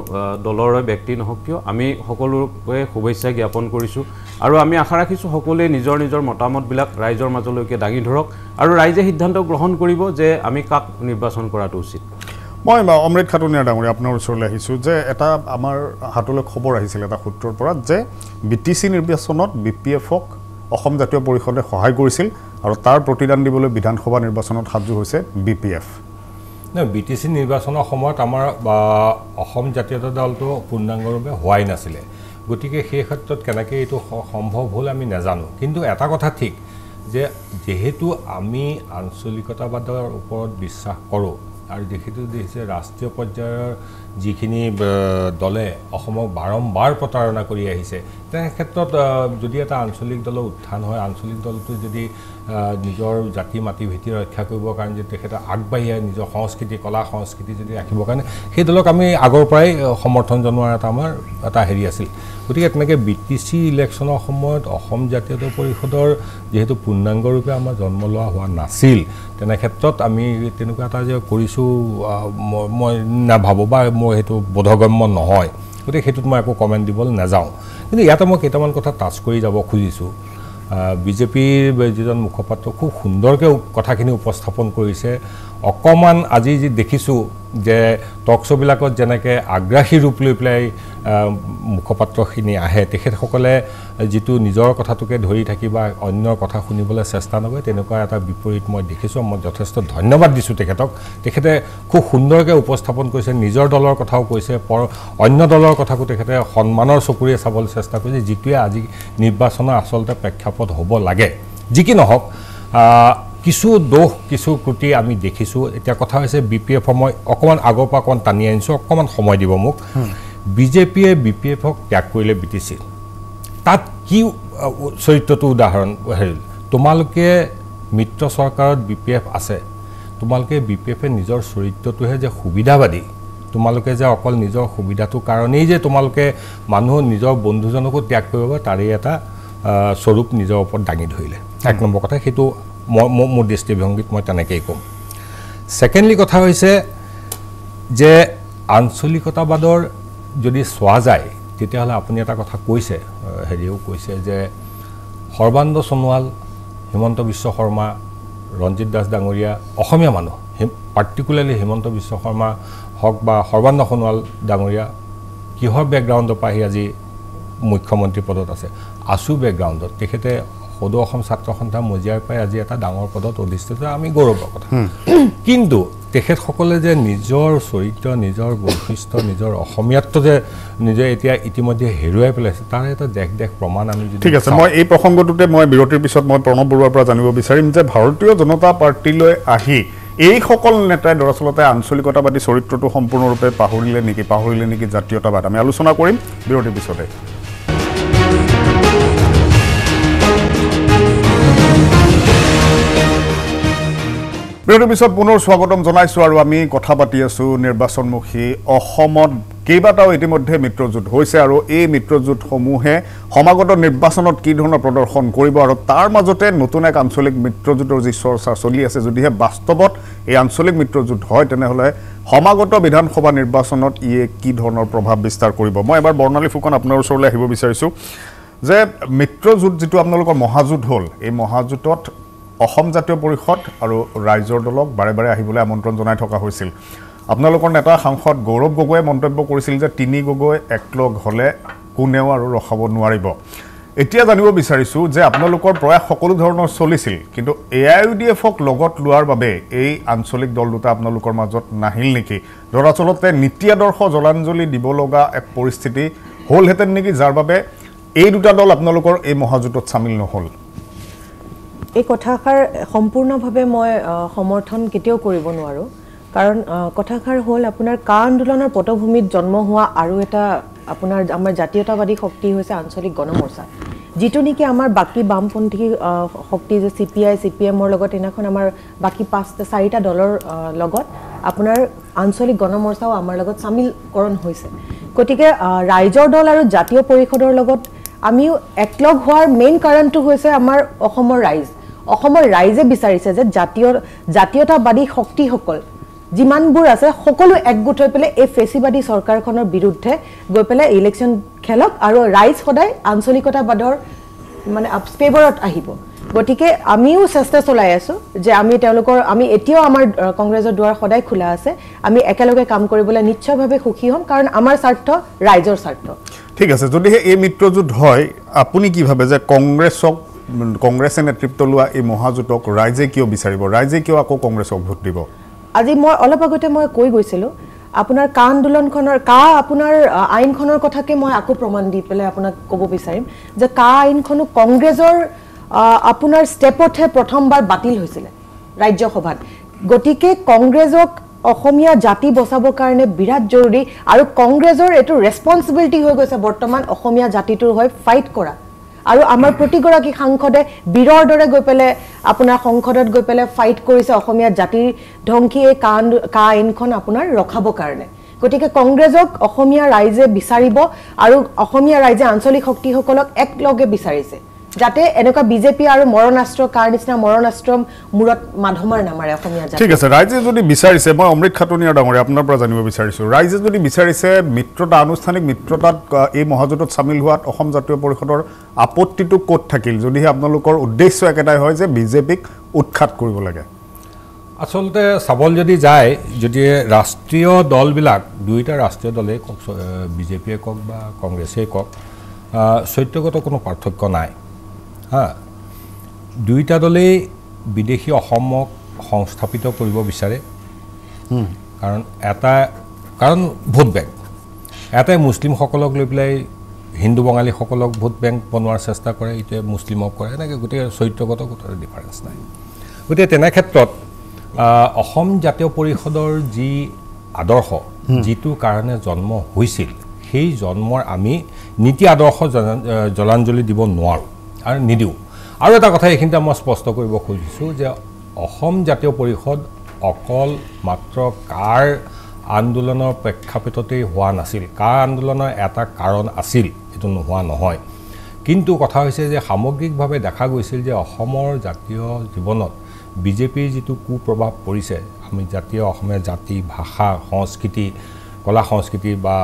দলৰে ব্যক্তি নহওক কিয় আমি সকলোকে শুভেচ্ছা জ্ঞাপন কৰিছোঁ আৰু আমি আশা ৰাখিছোঁ সকলোৱে নিজৰ নিজৰ মতামতবিলাক ৰাইজৰ মাজলৈকে দাঙি ধৰক আৰু ৰাইজে সিদ্ধান্ত গ্ৰহণ কৰিব যে আমি কাক নিৰ্বাচন কৰাটো উচিত মই অমৃত খাটুনিয়া ডাঙৰীয়া আপোনাৰ ওচৰলৈ আহিছোঁ যে এটা আমাৰ হাতলৈ খবৰ আহিছিল এটা সূত্ৰৰ পৰা যে বিটিচি নিৰ্বাচনত বিপিএফক অসম জাতীয় পৰিষদে সহায় কৰিছিল আৰু তাৰ প্ৰতিদান দিবলৈ বিধানসভা নিৰ্বাচনত সাজু হৈছে BPF BTC নিৰ্বাচনৰ সময়ত আমাৰ অসম জাতীয়তা দলটো পূৰ্ণাংগৰূপে হোৱাই নাছিলে গতিকে সেই ক্ষেত্ৰত কেনেকৈ এইটো সম্ভৱ হ'ল আমি নাজানো কিন্তু এটা কথা ঠিক যে যেহেতু আমি আঞ্চলিকতাবাদৰ ওপৰত বিশ্বাস কৰোঁ আৰু দেখিছোঁ যে ৰাষ্ট্ৰীয় পৰ্যায়ৰ যিখিনি দলে অসমক বাৰম্বাৰ প্ৰতাৰণা কৰি আহিছে তেনে ক্ষেত্ৰত যদি এটা আঞ্চলিক দলৰ উত্থান হয় আঞ্চলিক দলটো যদি নিজৰ জাতি মাটি ভেটি ৰক্ষা কৰিবৰ কাৰণে যদি তেখেতে আগবাঢ়ি আহে নিজৰ সংস্কৃতি কলা সংস্কৃতি যদি ৰাখিবৰ কাৰণে সেই দলক আমি আগৰ পৰাই সমৰ্থন জনোৱাৰ আমাৰ এটা হেৰি আছিল গতিকে তেনেকৈ BTC ইলেকশ্যনৰ সময়ত অসম জাতীয়তা পৰিষদৰ যেহেতু পূৰ্ণাংগৰূপে আমাৰ জন্ম লোৱা হোৱা নাছিল তেনে ক্ষেত্ৰত আমি তেনেকুৱা এটা যে কৰিছোঁ মই নাভাবোঁ বা মই সেইটো বোধগম্য নহয় গতিকে সেইটোত মই একো কমেণ্ট দিবলৈ নাযাওঁ কিন্তু ইয়াতে মই কেইটামান কথা টাচ কৰি যাব খুজিছোঁ বিজেপিৰ যিজন মুখপাত্ৰ খুব সুন্দৰকৈ কথাখিনি উপস্থাপন কৰিছে অকণমান আজি যি দেখিছোঁ যে টক শ্ব'বিলাকত যেনেকৈ আগ্ৰাসী ৰূপ লৈ পেলাই মুখপাত্ৰখিনি আহে তেখেতসকলে যিটো নিজৰ কথাটোকে ধৰি থাকি বা অন্যৰ কথা শুনিবলৈ চেষ্টা নকৰে তেনেকুৱা এটা বিপৰীত মই দেখিছোঁ মই যথেষ্ট ধন্যবাদ দিছোঁ তেখেতে খুব সুন্দৰকৈ উপস্থাপন কৰিছে নিজৰ দলৰ কথাও কৈছে অন্য দলৰ কথাকো তেখেতে সন্মানৰ চকুৰে চাবলৈ চেষ্টা কৰিছে যিটোৱে আজি নিৰ্বাচনৰ আচলতে প্ৰেক্ষাপট হ'ব লাগে যি কি নহওক কিছু দোষ কিছু ত্ৰুটি আমি দেখিছোঁ এতিয়া কথা হৈছে BPF মই অকণমান আগৰ পৰা অকণমান টানি আনিছোঁ অকণমান সময় দিব মোক বিজেপিয়ে BPFক ত্যাগ কৰিলে BTC তাত কি চৰিত্ৰটো উদাহৰণ হেৰি তোমালোকে মিত্ৰ চৰকাৰত BPF আছে তোমালোকে BPFে নিজৰ চৰিত্ৰটোহে যে সুবিধাবাদী তোমালোকে যে অকল নিজৰ সুবিধাটোৰ কাৰণেই যে তোমালোকে মানুহ নিজৰ বন্ধুজনকো ত্যাগ কৰিব তাৰে এটা স্বৰূপ নিজৰ ওপৰত দাঙি ধৰিলে এক নম্বৰ কথা সেইটো মোৰ দৃষ্টিভংগীত মই তেনেকৈয়ে ক'ম ছেকেণ্ডলি কথা হৈছে যে আঞ্চলিকতাবাদৰ যদি চোৱা যায় তেতিয়াহ'লে আপুনি এটা কথা কৈছে হেৰিও কৈছে যে সৰ্বানন্দ সোণোৱাল হিমন্ত বিশ্ব শৰ্মা ৰঞ্জিত দাস ডাঙৰীয়া অসমীয়া মানুহ পাৰ্টিকুলাৰলি হিমন্ত বিশ্ব শৰ্মা হওক বা সৰ্বানন্দ সোণোৱাল ডাঙৰীয়া কিহৰ বেকগ্ৰাউণ্ডৰ পৰা আহি আজি মুখ্যমন্ত্ৰী পদত আছে আছু বেকগ্ৰাউণ্ডত তেখেতে সদৌ অসম ছাত্ৰ সন্থা মজিয়াৰ পৰাই আজি এটা ডাঙৰ পদত অধিষ্ঠিত আমি গৌৰৱৰ কথা কিন্তু তেখেতসকলে যে নিজৰ চৰিত্ৰ নিজৰ বৈশিষ্ট্য নিজৰ অসমীয়াত্ব যে নিজে এতিয়া ইতিমধ্যে হেৰুৱাই পেলাইছে তাৰ এটা দেশ প্ৰমাণ আমি ঠিক আছে মই এই প্ৰসংগটোতে মই বিৰতিৰ পিছত মই প্ৰণৱ বৰুৱাৰ পৰা জানিব বিচাৰিম যে ভাৰতীয় জনতা পাৰ্টিলৈ আহি এইসকল নেতাই দৰাচলতে আঞ্চলিকতাবাদী চৰিত্ৰটো সম্পূৰ্ণৰূপে পাহৰিলে নেকি জাতীয়তাবাদ আমি আলোচনা কৰিম বিৰতিৰ পিছতে বিৰতিৰ পিছত পুনৰ স্বাগতম জনাইছোঁ আৰু আমি কথা পাতি আছোঁ নিৰ্বাচনমুখী অসমত কেইবাটাও ইতিমধ্যে মিত্ৰজোঁট হৈছে আৰু এই মিত্ৰজোঁটসমূহে সমাগত নিৰ্বাচনত কি ধৰণৰ প্ৰদৰ্শন কৰিব আৰু তাৰ মাজতে নতুন এক আঞ্চলিক মিত্ৰজোঁটৰ যি চৰ্চা চলি আছে যদিহে বাস্তৱত এই আঞ্চলিক মিত্ৰজোঁট হয় তেনেহ'লে সমাগত বিধানসভা নিৰ্বাচনত ইয়ে কি ধৰণৰ প্ৰভাৱ বিস্তাৰ কৰিব মই এবাৰ বৰ্ণালী ফুকন আপোনাৰ ওচৰলৈ আহিব বিচাৰিছোঁ যে মিত্ৰজোঁট যিটো আপোনালোকৰ মহাজোঁট হ'ল এই মহাজোঁটত অসম জাতীয় পৰিষদ আৰু ৰাইজৰ দলক বাৰে বাৰে আহিবলৈ আমন্ত্ৰণ জনাই থকা হৈছিল আপোনালোকৰ নেতা সাংসদ গৌৰৱ গগৈয়ে মন্তব্য কৰিছিল যে তিনি গগৈ একলগ হ'লে কোনেও আৰু ৰখাব নোৱাৰিব এতিয়া জানিব বিচাৰিছোঁ যে আপোনালোকৰ প্ৰয়াস সকলো ধৰণৰ চলিছিল কিন্তু AIUDFক লগত লোৱাৰ বাবে এই আঞ্চলিক দল দুটা আপোনালোকৰ মাজত নাহিল নেকি দৰাচলতে নীতি আদৰ্শ জলাঞ্জলি দিব লগা এক পৰিস্থিতি হ'লহেঁতেন নেকি যাৰ বাবে এই দুটা দল আপোনালোকৰ এই মহাজোঁটত চামিল নহ'ল এই কথাষাৰ সম্পূৰ্ণভাৱে মই সমৰ্থন কেতিয়াও কৰিব নোৱাৰোঁ কাৰণ কথাষাৰ হ'ল আপোনাৰ কা আন্দোলনৰ পটভূমিত জন্ম হোৱা আৰু এটা আপোনাৰ আমাৰ জাতীয়তাবাদী শক্তি হৈছে আঞ্চলিক গণমৰ্চা যিটো নেকি আমাৰ বাকী বামপন্থী শক্তি যে CPI CPMৰ লগত এনাখন আমাৰ বাকী 4টা দলৰ লগত আপোনাৰ আঞ্চলিক গণমৰ্চাও আমাৰ লগত চামিলকৰণ হৈছে গতিকে ৰাইজৰ দল আৰু জাতীয় পৰিষদৰ লগত আমিও একলগ হোৱাৰ মেইন কাৰণটো হৈছে আমাৰ অসমৰ ৰাইজে বিচাৰিছে যে জাতীয়তাবাদী শক্তিসকল যিমানবোৰ আছে সকলো একগোট হৈ পেলাই এই ফেচিবাদী চৰকাৰখনৰ বিৰুদ্ধে গৈ পেলাই ইলেকশ্যন খেলক আৰু ৰাইজ সদায় আঞ্চলিকতাবাদৰ মানে ফেভৰত আহিব গতিকে আমিও চেষ্টা চলাই আছোঁ যে আমি এতিয়াও আমাৰ কংগ্ৰেছৰ দুৱাৰ সদায় খোলা আছে আমি একেলগে কাম কৰিবলৈ নিশ্চয়ভাৱে সুখী হ'ম কাৰণ আমাৰ স্বাৰ্থ ৰাইজৰ স্বাৰ্থ ঠিক আছে যদিহে এই মিত্ৰজোঁট হয় আপুনি কি ভাবে যে কংগ্ৰেছক কংগ্ৰেছে নেতৃত্ব লোৱা এই মহাজোঁটক ৰাইজে কিয় বিচাৰিব ৰাইজে কিয় আকৌ কংগ্ৰেছক ভোট দিব আজি মই অলপ আগতে মই কৈ গৈছিলোঁ আপোনাৰ আন্দোলনখনৰ আপোনাৰ আইনখনৰ কথাকে মই আকৌ প্ৰমাণ দি পেলাই আপোনাক ক'ব বিচাৰিম যে আইনখনো কংগ্ৰেছৰ আপোনাৰ ষ্টেপতহে প্ৰথমবাৰ বাতিল হৈছিলে ৰাজ্যসভাত গতিকে কংগ্ৰেছক অসমীয়া জাতি বচাবৰ কাৰণে বিৰাট জৰুৰী আৰু কংগ্ৰেছৰ এইটো ৰেছপন্সিবিলিটি হৈ গৈছে বৰ্তমান অসমীয়া জাতিটোৰ হৈ ফাইট কৰা আৰু আমাৰ প্ৰতিগৰাকী সাংসদে বীৰৰ দৰে গৈ পেলাই আপোনাৰ সংসদত গৈ পেলাই ফাইট কৰিছে অসমীয়া জাতিৰ ধ্বংসী এই আইনখন আপোনাৰ ৰখাবৰ কাৰণে গতিকে কংগ্ৰেছক অসমীয়া ৰাইজে বিচাৰিব আৰু অসমীয়া ৰাইজে আঞ্চলিক শক্তিসকলক একলগে বিচাৰিছে যাতে এনেকুৱা বিজেপি আৰু মৰণাস্ত্ৰ নিচিনা মৰণাস্ত্ৰ মূৰত মাধমাৰ নামাৰে অসমীয়া জাতি ঠিক আছে ৰাইজে যদি বিচাৰিছে মই অমৃত খাটনিয়া ডাঙৰীয়া আপোনাৰ পৰা জানিব বিচাৰিছোঁ ৰাইজে যদি বিচাৰিছে মিত্ৰতা আনুষ্ঠানিক মিত্ৰতাত এই মহাজোঁটত চামিল হোৱাত অসম জাতীয় পৰিষদৰ আপত্তিটো ক'ত থাকিল যদিহে আপোনালোকৰ উদ্দেশ্য একেটাই হয় যে বিজেপিক উৎখাত কৰিব লাগে আচলতে চাবল যদি যায় যদি ৰাষ্ট্ৰীয় দলবিলাক দুইটা ৰাষ্ট্ৰীয় দলেই কওক বিজেপিয়ে কওক বা কংগ্ৰেছেই কওক চৰিত্ৰগত কোনো পাৰ্থক্য নাই হা দুইটা দলেই বিদেশী অসমক সংস্থাপিত কৰিব বিচাৰে কাৰণ ভোট বেংক এটাই মুছলিমসকলক লৈ পেলাই হিন্দু বঙালীসকলক ভোট বেংক বনোৱাৰ চেষ্টা কৰে ইটোৱে মুছলিমক কৰে এনেকৈ গোটেই চৰিত্ৰগত কোনো ডিফাৰেঞ্চ নাই গতিকে তেনে ক্ষেত্ৰত অসম জাতীয় পৰিষদৰ যি আদৰ্শ যিটো কাৰণে জন্ম হৈছিল সেই জন্মৰ আমি নীতি আদৰ্শ জলাঞ্জলি দিব নোৱাৰোঁ আৰু নিদিওঁ আৰু এটা কথা এইখিনিতে মই স্পষ্ট কৰিব খুজিছোঁ যে অসম জাতীয় পৰিষদ অকল মাত্ৰ আন্দোলনৰ প্ৰেক্ষাপটতেই হোৱা নাছিল আন্দোলনৰ এটা কাৰণ আছিল এইটো নোহোৱা নহয় কিন্তু কথা হৈছে যে সামগ্ৰিকভাৱে দেখা গৈছিল যে অসমৰ জাতীয় জীৱনত বিজেপিৰ যিটো কুপ্ৰভাৱ পৰিছে আমি জাতীয় অসমীয়া জাতি ভাষা সংস্কৃতি কলা সংস্কৃতি বা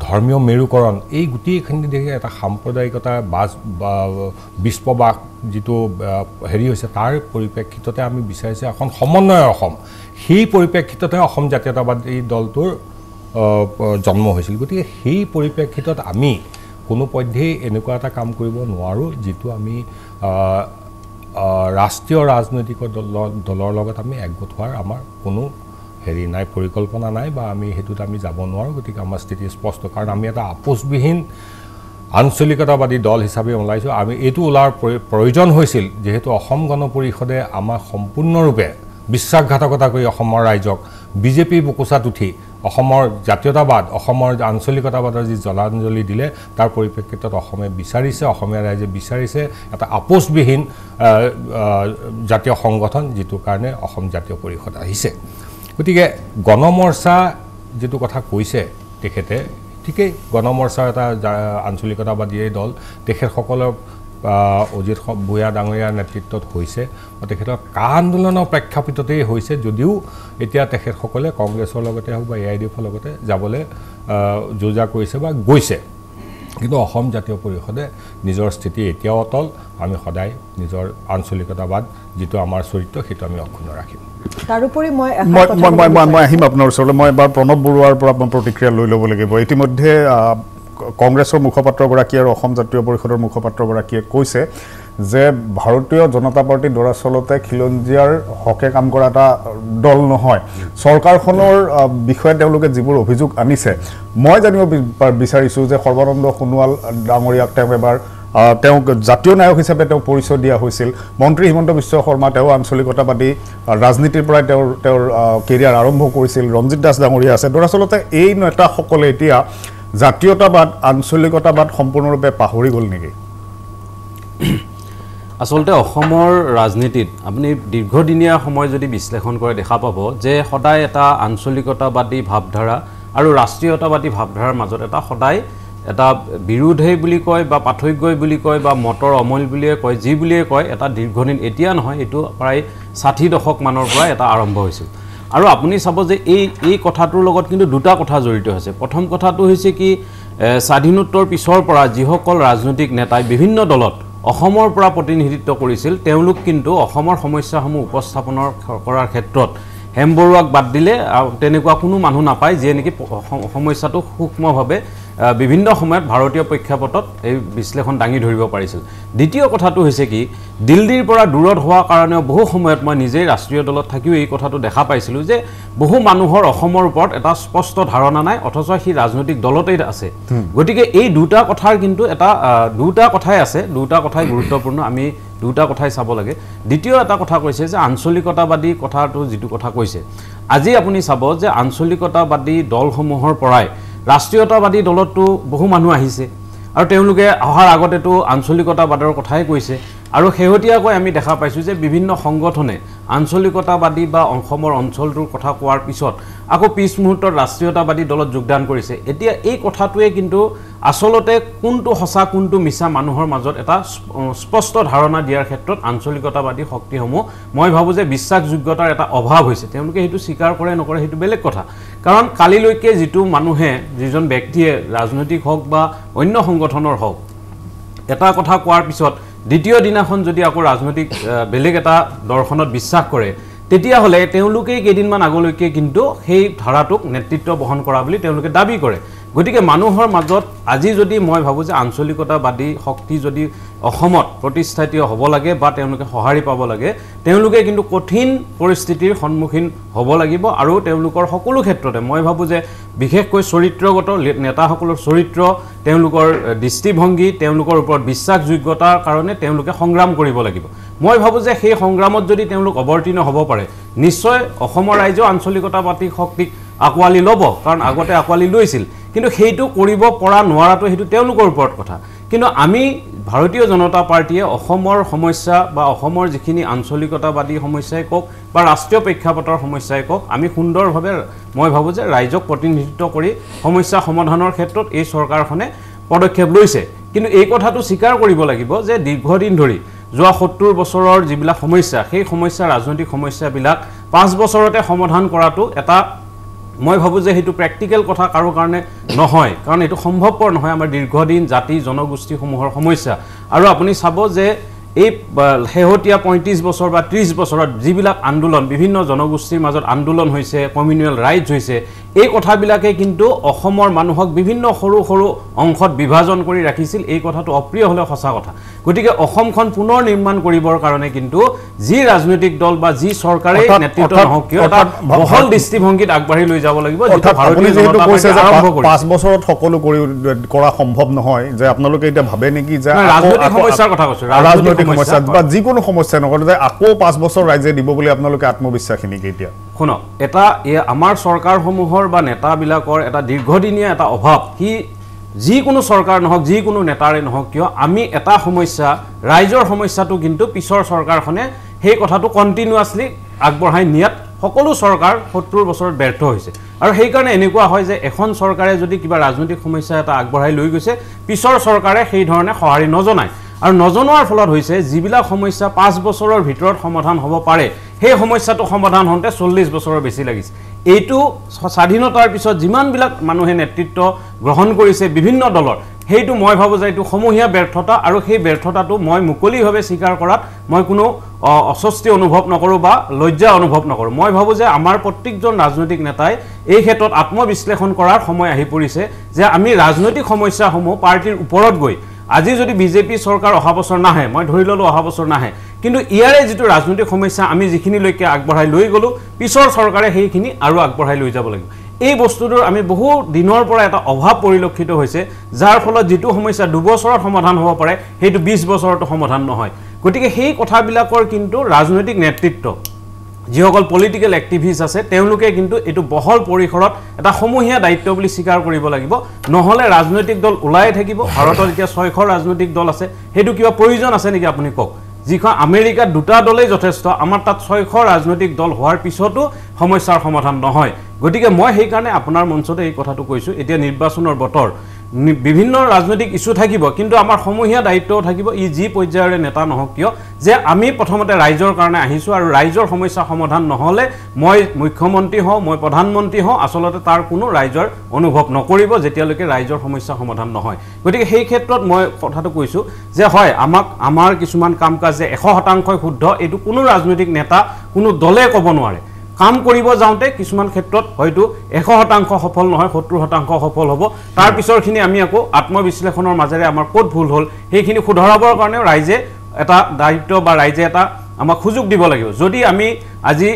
ধৰ্মীয় মেৰুকৰণ এই গোটেইখিনি দেখি এটা সাম্প্ৰদায়িকতাৰ বিস্পবাস যিটো হেৰি হৈছে তাৰ পৰিপ্ৰেক্ষিততে আমি বিচাৰিছোঁ এখন সমন্বয়ৰ অসম সেই পৰিপ্ৰেক্ষিততে অসম জাতীয়তাবাদী দলটোৰ জন্ম হৈছিল গতিকে সেই পৰিপ্ৰেক্ষিতত আমি কোনো পধ্যেই এনেকুৱা এটা কাম কৰিব নোৱাৰোঁ যিটো আমি ৰাষ্ট্ৰীয় ৰাজনৈতিক দলৰ লগত আমি একগোট হোৱাৰ আমাৰ কোনো হেৰি নাই পৰিকল্পনা নাই বা আমি সেইটোত আমি যাব নোৱাৰোঁ গতিকে আমাৰ স্থিতি স্পষ্ট কাৰণ আমি এটা আপোচবিহীন আঞ্চলিকতাবাদী দল হিচাপে ওলাইছোঁ আমি এইটো ওলাৰ প্ৰয়োজন হৈছিল যিহেতু অসম গণ পৰিষদে আমাক সম্পূৰ্ণৰূপে বিশ্বাসঘাতকতা কৰি অসমৰ ৰাইজক বিজেপি বুকুচাত উঠি অসমৰ জাতীয়তাবাদ অসমৰ আঞ্চলিকতাবাদৰ যি জলাঞ্জলি দিলে তাৰ পৰিপ্ৰেক্ষিতত অসমে বিচাৰিছে অসমীয়া ৰাইজে বিচাৰিছে এটা আপোচবিহীন জাতীয় সংগঠন যিটো কাৰণে অসম জাতীয় পৰিষদ আহিছে গতিকে গণমৰ্চা যিটো কথা কৈছে তেখেতে ঠিকেই গণমৰ্চাৰ এটা আঞ্চলিকতাবাদী দল তেখেতসকলৰ অজিত ভূঞা ডাঙৰীয়াৰ নেতৃত্বত হৈছে তেখেতৰ আন্দোলনৰ প্ৰেক্ষাপটতেই হৈছে যদিও এতিয়া তেখেতসকলে কংগ্ৰেছৰ লগতে হওক বা AIDFৰ লগতে যাবলৈ যোজা কৰিছে বা গৈছে কিন্তু অসম জাতীয় পৰিষদে নিজৰ স্থিতি এতিয়াও অটল আমি সদায় নিজৰ আঞ্চলিকতাবাদ যিটো আমাৰ চৰিত্ৰ সেইটো আমি অক্ষুণ্ণ ৰাখিম তাৰোপৰি মই আহিম আপোনাৰ ওচৰলৈ মই এবাৰ প্ৰণৱ বৰুৱাৰ পৰা প্ৰতিক্ৰিয়া লৈ ল'ব লাগিব ইতিমধ্যে কংগ্ৰেছৰ মুখপাত্ৰগৰাকী আৰু অসম জাতীয় পৰিষদৰ মুখপাত্ৰগৰাকীয়ে কৈছে যে ভাৰতীয় জনতা পাৰ্টি দৰাচলতে খিলঞ্জীয়াৰ হকে কাম কৰা এটা দল নহয় চৰকাৰখনৰ বিষয়ে তেওঁলোকে যিবোৰ অভিযোগ আনিছে মই জানিব বিচাৰিছোঁ যে সৰ্বানন্দ সোণোৱাল ডাঙৰীয়াক তেওঁ জাতীয় নায়ক হিচাপে তেওঁ পৰিচয় দিয়া হৈছিল মন্ত্ৰী হিমন্ত বিশ্ব শৰ্মা তেওঁ আঞ্চলিকতাবাদী ৰাজনীতিৰ পৰাই তেওঁৰ কেৰিয়াৰ আৰম্ভ কৰিছিল ৰঞ্জিত দাস ডাঙৰীয়া আছে দৰাচলতে এই নেতাসকলে এতিয়া জাতীয়তাবাদ আঞ্চলিকতাবাদ সম্পূৰ্ণৰূপে পাহৰি গ'ল নেকি আসলতে অসমৰ ৰাজনীতিত আপুনি দীৰ্ঘদিনীয়া সময় যদি বিশ্লেষণ কৰে দেখা পাব যে সদায় এটা আঞ্চলিকতাবাদী ভাৱধাৰা আৰু ৰাষ্ট্ৰীয়তাবাদী ভাৱধাৰাৰ মাজত এটা সদায় এটা বিৰোধেই বুলি কয় বা পাৰ্থক্যই বুলি কয় বা মতৰ অমল বুলিয়ে কয় যি বুলিয়ে কয় এটা দীৰ্ঘদিন এতিয়া নহয় এইটো প্ৰায় 60 দশক মানৰ পৰা এটা আৰম্ভ হৈছিল আৰু আপুনি চাব যে এই কথাটোৰ লগত কিন্তু দুটা কথা জড়িত আছে প্ৰথম কথাটো হৈছে কি স্বাধীনোত্তৰ পিছৰ পৰা যিসকল ৰাজনৈতিক নেতাই বিভিন্ন দলত অসমৰ পৰা প্ৰতিনিধিত্ব কৰিছিল তেওঁলোক কিন্তু অসমৰ সমস্যাসমূহ উপস্থাপন কৰাৰ ক্ষেত্ৰত হেমবৰুৱাক বাদ দিলে তেনেকুৱা কোনো মানুহ নাপায় যিয়ে নেকি সমস্যাটো সূক্ষ্মভাৱে বিভিন্ন সময়ত ভাৰতীয় প্ৰেক্ষাপটত এই বিশ্লেষণ দাঙি ধৰিব পাৰিছিল দ্বিতীয় কথাটো হৈছে কি দিল্লীৰ পৰা দূৰত হোৱাৰ কাৰণেও বহু সময়ত মই নিজেই ৰাষ্ট্ৰীয় দলত থাকিও এই কথাটো দেখা পাইছিলোঁ যে বহু মানুহৰ অসমৰ ওপৰত এটা স্পষ্ট ধাৰণা নাই অথচ সি ৰাজনৈতিক দলতেই আছে গতিকে এই দুটা কথাৰ কিন্তু এটা দুটা কথাই আছে দুটা কথাই গুৰুত্বপূৰ্ণ আমি দুটা কথাই চাব লাগে দ্বিতীয় এটা কথা কৈছে যে আঞ্চলিকতাবাদী কথাটো যিটো কথা কৈছে আজি আপুনি চাব যে আঞ্চলিকতাবাদী দলসমূহৰ পৰাই ৰাষ্ট্ৰীয়তাবাদী দলতো বহু মানুহ আহিছে আৰু তেওঁলোকে অহাৰ আগতেতো আঞ্চলিকতাবাদৰ কথাই কৈছে আৰু শেহতীয়াকৈ আমি দেখা পাইছোঁ যে বিভিন্ন সংগঠনে আঞ্চলিকতাবাদী বা অসমৰ অঞ্চলটোৰ কথা কোৱাৰ পিছত আকৌ পিছ মুহূৰ্তত ৰাষ্ট্ৰীয়তাবাদী দলত যোগদান কৰিছে এতিয়া এই কথাটোৱে কিন্তু আসলতে কোনটো সঁচা কোনটো মিছা মানুহৰ মাজত এটা স্পষ্ট ধাৰণা দিয়াৰ ক্ষেত্ৰত আঞ্চলিকতাবাদী শক্তিসমূহ মই ভাবোঁ যে বিশ্বাসযোগ্যতাৰ এটা অভাৱ হৈছে তেওঁলোকে সেইটো স্বীকাৰ কৰে নকৰে সেইটো বেলেগ কথা কাৰণ কালিলৈকে যিটো মানুহে যিজন ব্যক্তিয়ে ৰাজনৈতিক হওক বা অন্য সংগঠনৰ হওক এটা কথা কোৱাৰ পিছত দ্বিতীয় দিনাখন যদি আকৌ ৰাজনৈতিক বেলেগ এটা দৰ্শনত বিশ্বাস কৰে তেতিয়াহ'লে তেওঁলোকে কেইদিনমান আগলৈকে কিন্তু সেই ধাৰাটোক নেতৃত্ব বহন কৰা বুলি তেওঁলোকে দাবী কৰে গতিকে মানুহৰ মাজত আজি যদি মই ভাবোঁ যে আঞ্চলিকতাবাদী শক্তি যদি অসমত প্ৰতিষ্ঠাপিত হ'ব লাগে বা তেওঁলোকে সঁহাৰি পাব লাগে তেওঁলোকে কিন্তু কঠিন পৰিস্থিতিৰ সন্মুখীন হ'ব লাগিব আৰু তেওঁলোকৰ সকলো ক্ষেত্ৰতে মই ভাবোঁ যে বিশেষকৈ চৰিত্ৰগত নেতাসকলৰ চৰিত্ৰ তেওঁলোকৰ দৃষ্টিভংগী তেওঁলোকৰ ওপৰত বিশ্বাসযোগ্যতাৰ কাৰণে তেওঁলোকে সংগ্ৰাম কৰিব লাগিব মই ভাবোঁ যে সেই সংগ্ৰামত যদি তেওঁলোক অৱতীৰ্ণ হ'ব পাৰে নিশ্চয় অসমৰ ৰাইজে আঞ্চলিকতাবাদী শক্তিক আকোৱালি ল'ব কাৰণ আগতে আকোৱালি লৈছিল কিন্তু সেইটো কৰিব পৰা নোৱাৰাটো সেইটো তেওঁলোকৰ ওপৰত কথা কিন্তু আমি ভাৰতীয় জনতা পাৰ্টিয়ে অসমৰ সমস্যা বা অসমৰ যিখিনি আঞ্চলিকতাবাদী সমস্যাই কওক বা ৰাষ্ট্ৰীয় প্ৰেক্ষাপটৰ সমস্যাই কওক আমি সুন্দৰভাৱে মই ভাবোঁ যে ৰাইজক প্ৰতিনিধিত্ব কৰি সমস্যা সমাধানৰ ক্ষেত্ৰত এই চৰকাৰখনে পদক্ষেপ লৈছে কিন্তু এই কথাটো স্বীকাৰ কৰিব লাগিব যে দীৰ্ঘদিন ধৰি যোৱা ৭০ বছৰৰ যিবিলাক সমস্যা সেই সমস্যা ৰাজনৈতিক সমস্যাবিলাক ৫ বছৰতে সমাধান কৰাটো এটা মই ভাবোঁ যে সেইটো প্ৰেক্টিকেল কথা কাৰো কাৰণে নহয় কাৰণ এইটো সম্ভৱপৰ নহয় আমাৰ দীৰ্ঘদিন জাতি জনগোষ্ঠীসমূহৰ সমস্যা আৰু আপুনি চাব যে এই শেহতীয়া ৩৫ বছৰ বা ৩০ বছৰত যিবিলাক আন্দোলন বিভিন্ন জনগোষ্ঠীৰ মাজত আন্দোলন হৈছে কমিউনেল ৰাইটছ হৈছে এই কথাবিলাকে কিন্তু অসমৰ মানুহক বিভিন্ন সৰু সৰু অংশত বিভাজন কৰি ৰাখিছিল এই কথাটো অপ্ৰিয় হ'লেও সঁচা কথা গতিকে অসমখন পুনৰ নিৰ্মাণ কৰিবৰ কাৰণে কিন্তু যি ৰাজনৈতিক দল বা যি চৰকাৰে নেতৃত্ব নহওক কিয় এটা বহল দৃষ্টিভংগীত আগবাঢ়ি লৈ যাব লাগিব যেটা ভাৰতীয় জনতা পাৰ্টি আৰম্ভ কৰিছে 5 বছৰত সকলো কৰা সম্ভৱ নহয় যে আপোনালোকে এটা ভাবে নেকি যে ৰাজনৈতিক সমস্যাৰ কথা কৈছো ৰাজনৈতিক সমস্যা বা যিকোনো সমস্যা নকৰে যে আকৌ 5 বছৰ ৰাইজে দিব বুলি আপোনালোকে আত্মবিশ্বাসী নেকি এতিয়া শুনক এটা আমাৰ চৰকাৰসমূহৰ বা নেতাবিলাকৰ এটা দীৰ্ঘদিনীয়া এটা অভাৱ কি যিকোনো চৰকাৰ নহওক যিকোনো নেতাৰে নহওক কিয় আমি এটা সমস্যা ৰাইজৰ সমস্যাটো কিন্তু পিছৰ চৰকাৰখনে সেই কথাটো কণ্টিনিউৱাছলি আগবঢ়াই নিয়াত সকলো চৰকাৰ ৭০ বছৰত ব্যৰ্থ হৈছে আৰু সেই কাৰণে এনেকুৱা হয় যে এখন চৰকাৰে যদি কিবা ৰাজনৈতিক সমস্যা এটা আগবঢ়াই লৈ গৈছে পিছৰ চৰকাৰে সেই ধৰণে সঁহাৰি নজনায় আৰু নজনোৱাৰ ফলত হৈছে যিবিলাক সমস্যা 5 বছৰৰ ভিতৰত সমাধান হ'ব পাৰে সেই সমস্যাটো সমাধান হওঁতে 40 বছৰৰ বেছি লাগিছে এইটো স্বাধীনতাৰ পিছত যিমানবিলাক মানুহে নেতৃত্ব গ্ৰহণ কৰিছে বিভিন্ন দলৰ সেইটো মই ভাবোঁ যে এইটো সমূহীয়া ব্যৰ্থতা আৰু সেই ব্যৰ্থতাটো মই মুকলিভাৱে স্বীকাৰ কৰাত মই কোনো অস্বস্তি অনুভৱ নকৰোঁ বা লজ্জা অনুভৱ নকৰোঁ মই ভাবোঁ যে আমাৰ প্ৰত্যেকজন ৰাজনৈতিক নেতাই এই ক্ষেত্ৰত আত্মবিশ্লেষণ কৰাৰ সময় আহি পৰিছে যে আমি ৰাজনৈতিক সমস্যাসমূহ পাৰ্টিৰ ওপৰত গৈ আজি যদি বিজেপি চৰকাৰ অহা বছৰ নাহে মই ধৰি ললোঁ অহা বছৰ নাহে কিন্তু ইয়াৰে যিটো ৰাজনৈতিক সমস্যা আমি যিখিনিলৈকে আগবঢ়াই লৈ গ'লোঁ পিছৰ চৰকাৰে সেইখিনি আৰু আগবঢ়াই লৈ যাব লাগিব এই বস্তুটোৰ আমি বহু দিনৰ পৰা এটা অভাৱ পৰিলক্ষিত হৈছে যাৰ ফলত যিটো সমস্যা 2 বছৰত সমাধান হ'ব পাৰে সেইটো 20 বছৰতো সমাধান নহয় গতিকে সেই কথাবিলাকৰ কিন্তু ৰাজনৈতিক নেতৃত্ব যিসকল পলিটিকেল এক্টিভিষ্ট আছে তেওঁলোকে কিন্তু এইটো বহল পৰিসৰত এটা সমূহীয়া দায়িত্ব বুলি স্বীকাৰ কৰিব লাগিব নহ'লে ৰাজনৈতিক দল ওলাই থাকিব ভাৰতত এতিয়া 6খন ৰাজনৈতিক দল আছে সেইটো কিবা প্ৰয়োজন আছে নেকি আপুনি কওক যিখন আমেৰিকাত দুটা দলেই যথেষ্ট আমাৰ তাত 6খন ৰাজনৈতিক দল হোৱাৰ পিছতো সমস্যাৰ সমাধান নহয় গতিকে মই সেইকাৰণে আপোনাৰ মঞ্চতে এই কথাটো কৈছোঁ এতিয়া নিৰ্বাচনৰ বতৰ বিভিন্ন ৰাজনৈতিক ইস্যু থাকিব কিন্তু আমাৰ সমূহীয়া দায়িত্বও থাকিব ই যি পৰ্যায়ৰে নেতা নহওক কিয় যে আমি প্ৰথমতে ৰাইজৰ কাৰণে আহিছোঁ আৰু ৰাইজৰ সমস্যা সমাধান নহ'লে মই মুখ্যমন্ত্ৰী হওঁ মই প্ৰধানমন্ত্ৰী হওঁ আচলতে তাৰ কোনো ৰাইজৰ অনুভৱ নকৰিব যেতিয়ালৈকে ৰাইজৰ সমস্যা সমাধান নহয় গতিকে সেই ক্ষেত্ৰত মই কথাটো কৈছোঁ যে হয় আমাৰ কিছুমান কাম কাজ যে 100% শুদ্ধ এইটো কোনো ৰাজনৈতিক নেতা কোনো দলে ক'ব নোৱাৰে কাম কৰিব যাওঁতে কিছুমান ক্ষেত্ৰত হয়তো 100% সফল নহয় 70% সফল হ'ব তাৰ পিছৰখিনি আমি আকৌ আত্মবিশ্লেষণৰ মাজেৰে আমাৰ ক'ত ভুল হ'ল সেইখিনি শুধৰাবৰ কাৰণে ৰাইজে এটা দায়িত্ব বা ৰাইজে এটা আমাক সুযোগ দিব লাগিব যদি আমি আজি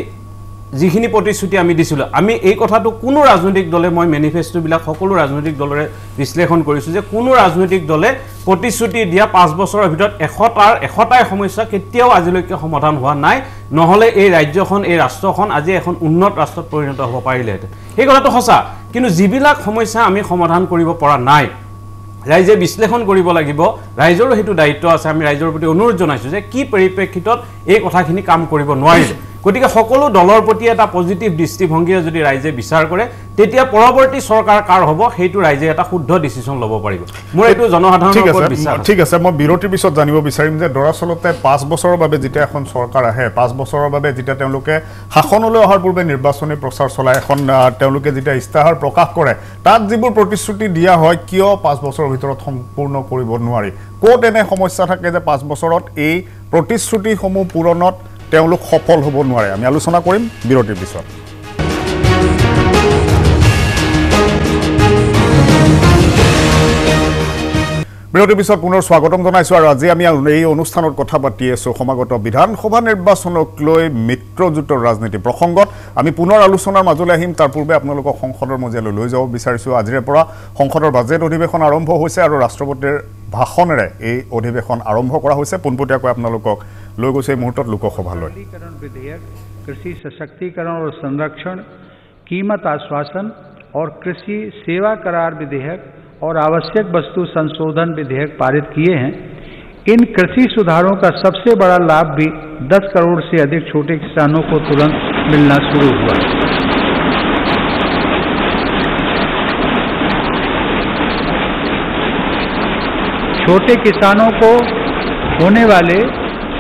যিখিনি প্ৰতিশ্ৰুতি আমি দিছিলোঁ আমি এই কথাটো কোনো ৰাজনৈতিক দলে মই মেনিফেষ্টোবিলাক সকলো ৰাজনৈতিক দলৰে বিশ্লেষণ কৰিছোঁ যে কোনো ৰাজনৈতিক দলে প্ৰতিশ্ৰুতি দিয়া 5 বছৰৰ ভিতৰত 100টাই সমস্যা কেতিয়াও আজিলৈকে সমাধান হোৱা নাই নহলে এই ৰাজ্যখন এই ৰাষ্ট্ৰখন আজি এখন উন্নত ৰাষ্ট্ৰত পৰিণত হ'ব পাৰিলেহেঁতেন এই কথাটো সঁচা কিন্তু যিবিলাক সমস্যা আমি সমাধান কৰিব পৰা নাই ৰাইজে বিশ্লেষণ কৰিব লাগিব ৰাইজৰো হেতু দায়িত্ব আছে আমি ৰাইজৰ প্ৰতি অনুৰোধ জনাইছো যে কি পৰিপ্ৰেক্ষিতত এই কথাখিনি কাম কৰিব নোৱাৰিলে গতিকে সকলো দলৰ প্ৰতি এটা পজিটিভ দৃষ্টিভংগীৰে যদি ৰাইজে বিচাৰ কৰে তেতিয়া পৰৱৰ্তী চৰকাৰ কাৰ হ'ব সেইটো ৰাইজে এটা শুদ্ধ ডিসিশন ল'ব পাৰিব মোৰ এইটো জনসাধাৰণৰ ওপৰত বিশ্বাস ঠিক আছে মই বিৰতিৰ পিছত জানিব বিচাৰিম যে দৰাচলতে 5 বছৰৰ বাবে যেতিয়া এখন চৰকাৰ আহে 5 বছৰৰ বাবে যেতিয়া তেওঁলোকে শাসনলৈ অহাৰ পূৰ্বে নিৰ্বাচনী প্ৰচাৰ চলাই এখন তেওঁলোকে যেতিয়া ইস্তাহাৰ প্ৰকাশ কৰে তাত যিবোৰ প্ৰতিশ্ৰুতি দিয়া হয় কিয় 5 বছৰৰ ভিতৰত সম্পূৰ্ণ কৰিব নোৱাৰি কোট এনে সমস্যা থাকে যে 5 বছৰত এই প্ৰতিশ্ৰুতিসমূহ পূৰণত তেওঁলোক সফল হ'ব নোৱাৰে আমি আলোচনা কৰিম বিৰতিৰ পিছত বিৰতিৰ পিছত পুনৰ স্বাগতম জনাইছো আৰু আজি আমি এই অনুষ্ঠানত কথা পাতি আছো সমাগত বিধানসভা নিৰ্বাচনক লৈ মিত্ৰজোঁটৰ ৰাজনীতি প্ৰসংগত আমি পুনৰ আলোচনাৰ মাজলৈ আহিম তাৰ পূৰ্বে আপোনালোকক সংসদৰ মজিয়ালৈ লৈ যাব বিচাৰিছো আজিৰে পৰা সংসদৰ বাজেট অধিৱেশন আৰম্ভ হৈছে আৰু ৰাষ্ট্ৰপতিৰ ভাষণেৰে এই অধিৱেশন আৰম্ভ কৰা হৈছে পুনপটীয়াকৈ আপোনালোকক লৈ গৈছে এই মুহূৰ্তত লোকসভালৈ विधेयक कृषि सशक्तिकरण और संरक्षण कीमत आश्वासन और कृषि सेवा करार विधेयक और आवश्यक वस्तु संशोधन विधेयक पारित किए हैं इन कृषि सुधारों का सबसे बड़ा लाभ भी 10 करोड़ से अधिक छोटे किसानों को तुरंत मिलना शुरू हुआ छोटे किसानों को होने वाले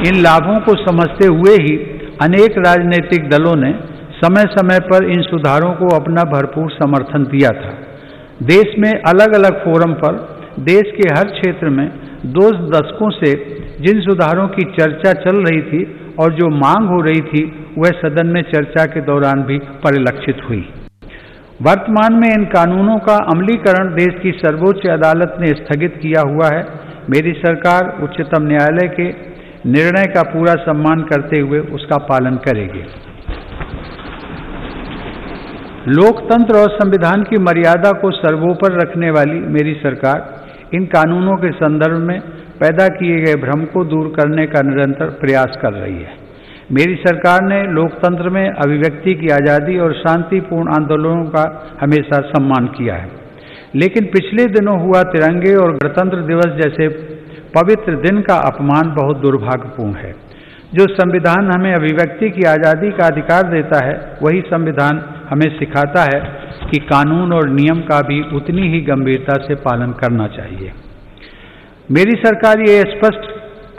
इन लाभों को समझते हुए ही अनेक राजनीतिक दलों ने समय समय पर इन सुधारों को अपना भरपूर समर्थन दिया था देश में अलग अलग फोरम पर देश के हर क्षेत्र में 2 दशकों से जिन सुधारों की चर्चा चल रही थी और जो मांग हो रही थी वह सदन में चर्चा के दौरान भी परिलक्षित हुई वर्तमान में इन कानूनों का अमलीकरण देश की सर्वोच्च अदालत ने स्थगित किया हुआ है मेरी सरकार उच्चतम न्यायालय के निर्णय का पूरा सम्मान करते हुए उसका पालन करेगी लोकतंत्र और संविधान की मर्यादा को सर्वोपरि रखने वाली मेरी सरकार इन कानूनों के संदर्भ में पैदा किए गए भ्रम को दूर करने का निरंतर प्रयास कर रही है मेरी सरकार ने लोकतंत्र में अभिव्यक्ति की आज़ादी और शांतिपूर्ण आंदोलनों का हमेशा सम्मान किया है लेकिन पिछले दिनों हुआ तिरंगे और गणतंत्र दिवस जैसे पवित्र दिन का अपमान बहुत दुर्भाग्यपूर्ण है जो संविधान हमें अभिव्यक्ति की आज़ादी का अधिकार देता है वही संविधान हमें सिखाता है कि कानून और नियम का भी उतनी ही गंभीरता से पालन करना चाहिए मेरी सरकार ये स्पष्ट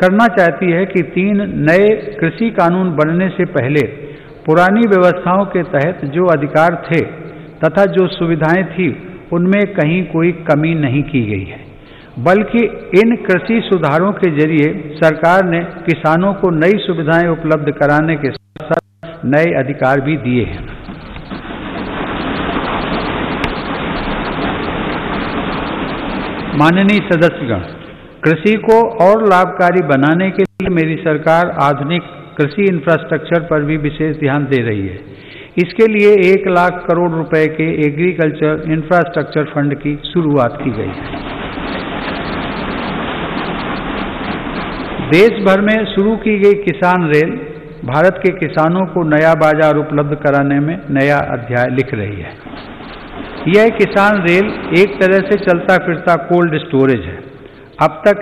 करना चाहती है कि 3 नए कृषि कानून बनने से पहले पुरानी व्यवस्थाओं के तहत जो अधिकार थे तथा जो सुविधाएं थी उनमें कहीं कोई कमी नहीं की गई है बल्कि इन कृषि सुधारों के जरिए सरकार ने किसानों को नई सुविधाएं उपलब्ध कराने के साथ नए अधिकार भी दिए हैं माननीय सदस्यगण कृषि को और लाभकारी बनाने के लिए मेरी सरकार आधुनिक कृषि इंफ्रास्ट्रक्चर पर भी विशेष ध्यान दे रही है इसके लिए 1 लाख करोड़ रुपए के एग्रीकल्चर इंफ्रास्ट्रक्चर फंड की शुरुआत की गई है देश भर में शुरू की गई किसान रेल भारत के किसानों को नया बाजार उपलब्ध कराने में नया अध्याय लिख रही है यह किसान रेल एक तरह से चलता फिरता कोल्ड स्टोरेज है अब तक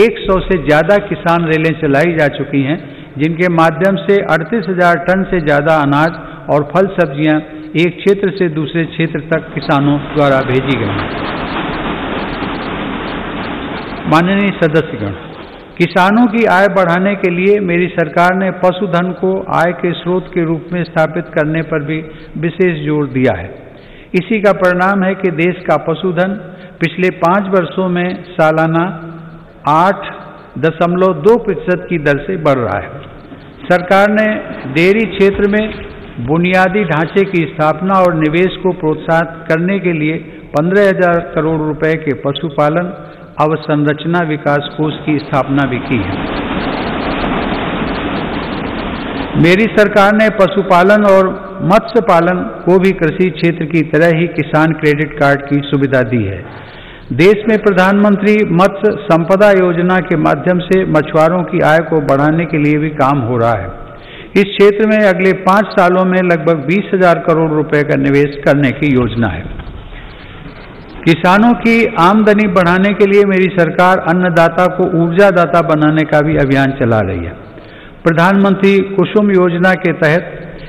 100 से ज़्यादा किसान रेलें चलाई जा चुकी हैं जिनके माध्यम से 38,000 टन से ज़्यादा अनाज और फल सब्जियां एक क्षेत्र से दूसरे क्षेत्र तक किसानों द्वारा भेजी गई हैं माननीय सदस्यगण किसानों की आय बढ़ाने के लिए मेरी सरकार ने पशुधन को आय के स्रोत के रूप में स्थापित करने पर भी विशेष जोर दिया है इसी का परिणाम है कि देश का पशुधन पिछले 5 वर्षों में सालाना 8.2% की दर से बढ़ रहा है सरकार ने डेयरी क्षेत्र में बुनियादी ढांचे की स्थापना और निवेश को प्रोत्साहित करने के लिए 15,000 करोड़ रुपए के पशुपालन अवसंरचना विकास कोष की स्थापना भी की है। मेरी सरकार ने पशुपालन और मत्स्य पालन को भी कृषि क्षेत्र की तरह ही किसान क्रेडिट कार्ड की सुविधा दी है। देश में प्रधानमंत्री मत्स्य संपदा योजना के माध्यम से मछुआरों की आय को बढ़ाने के लिए भी काम हो रहा है। इस क्षेत्र में अगले 5 सालों में लगभग 20,000 करोड़ रुपए का निवेश करने की योजना है। किसानों की आमदनी बढ़ाने के लिए मेरी सरकार अन्नदाता को ऊर्जादाता बनाने का भी अभियान चला रही है। प्रधानमंत्री कुसुम योजना के तहत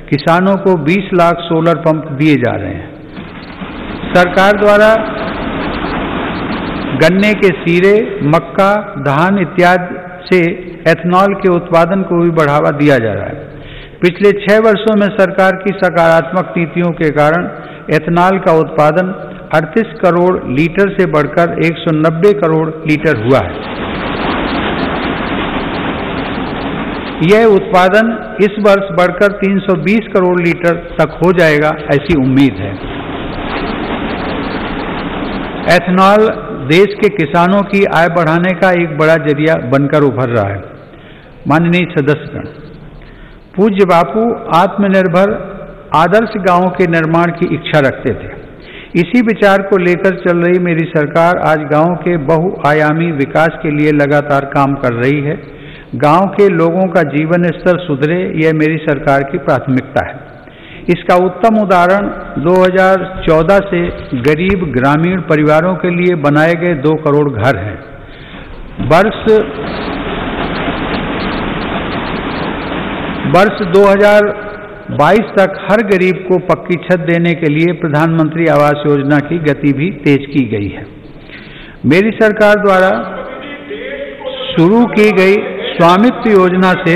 किसानों को 20 लाख सोलर पंप दिए जा रहे हैं। सरकार द्वारा गन्ने के सीरे, मक्का, धान इत्यादि से एथनॉल के उत्पादन को भी बढ़ावा दिया जा रहा है। पिछले 6 वर्षों में सरकार की सकारात्मक नीतियों के कारण एथनॉल का उत्पादन 38 करोड़ लीटर से बढ़कर 190 करोड़ लीटर हुआ है। यह उत्पादन इस वर्ष बढ़कर 320 करोड़ लीटर तक हो जाएगा, ऐसी उम्मीद है। एथनॉल देश के किसानों की आय बढ़ाने का एक बड़ा जरिया बनकर उभर रहा है। माननीय सदस्यगण, पूज्य बापू आत्मनिर्भर आदर्श गांव के निर्माण की इच्छा रखते थे। इसी विचार को लेकर चल रही मेरी सरकार आज गांव के बहुआयामी विकास के लिए लगातार काम कर रही है। गांव के लोगों का जीवन स्तर सुधरे, यह मेरी सरकार की प्राथमिकता है। इसका उत्तम उदाहरण 2014 से गरीब ग्रामीण परिवारों के लिए बनाए गए 2 करोड़ घर हैं। वर्ष 2022 तक हर गरीब को पक्की छत देने के लिए प्रधानमंत्री आवास योजना की गति भी तेज की गई है। मेरी सरकार द्वारा शुरू की गई स्वामित्व योजना से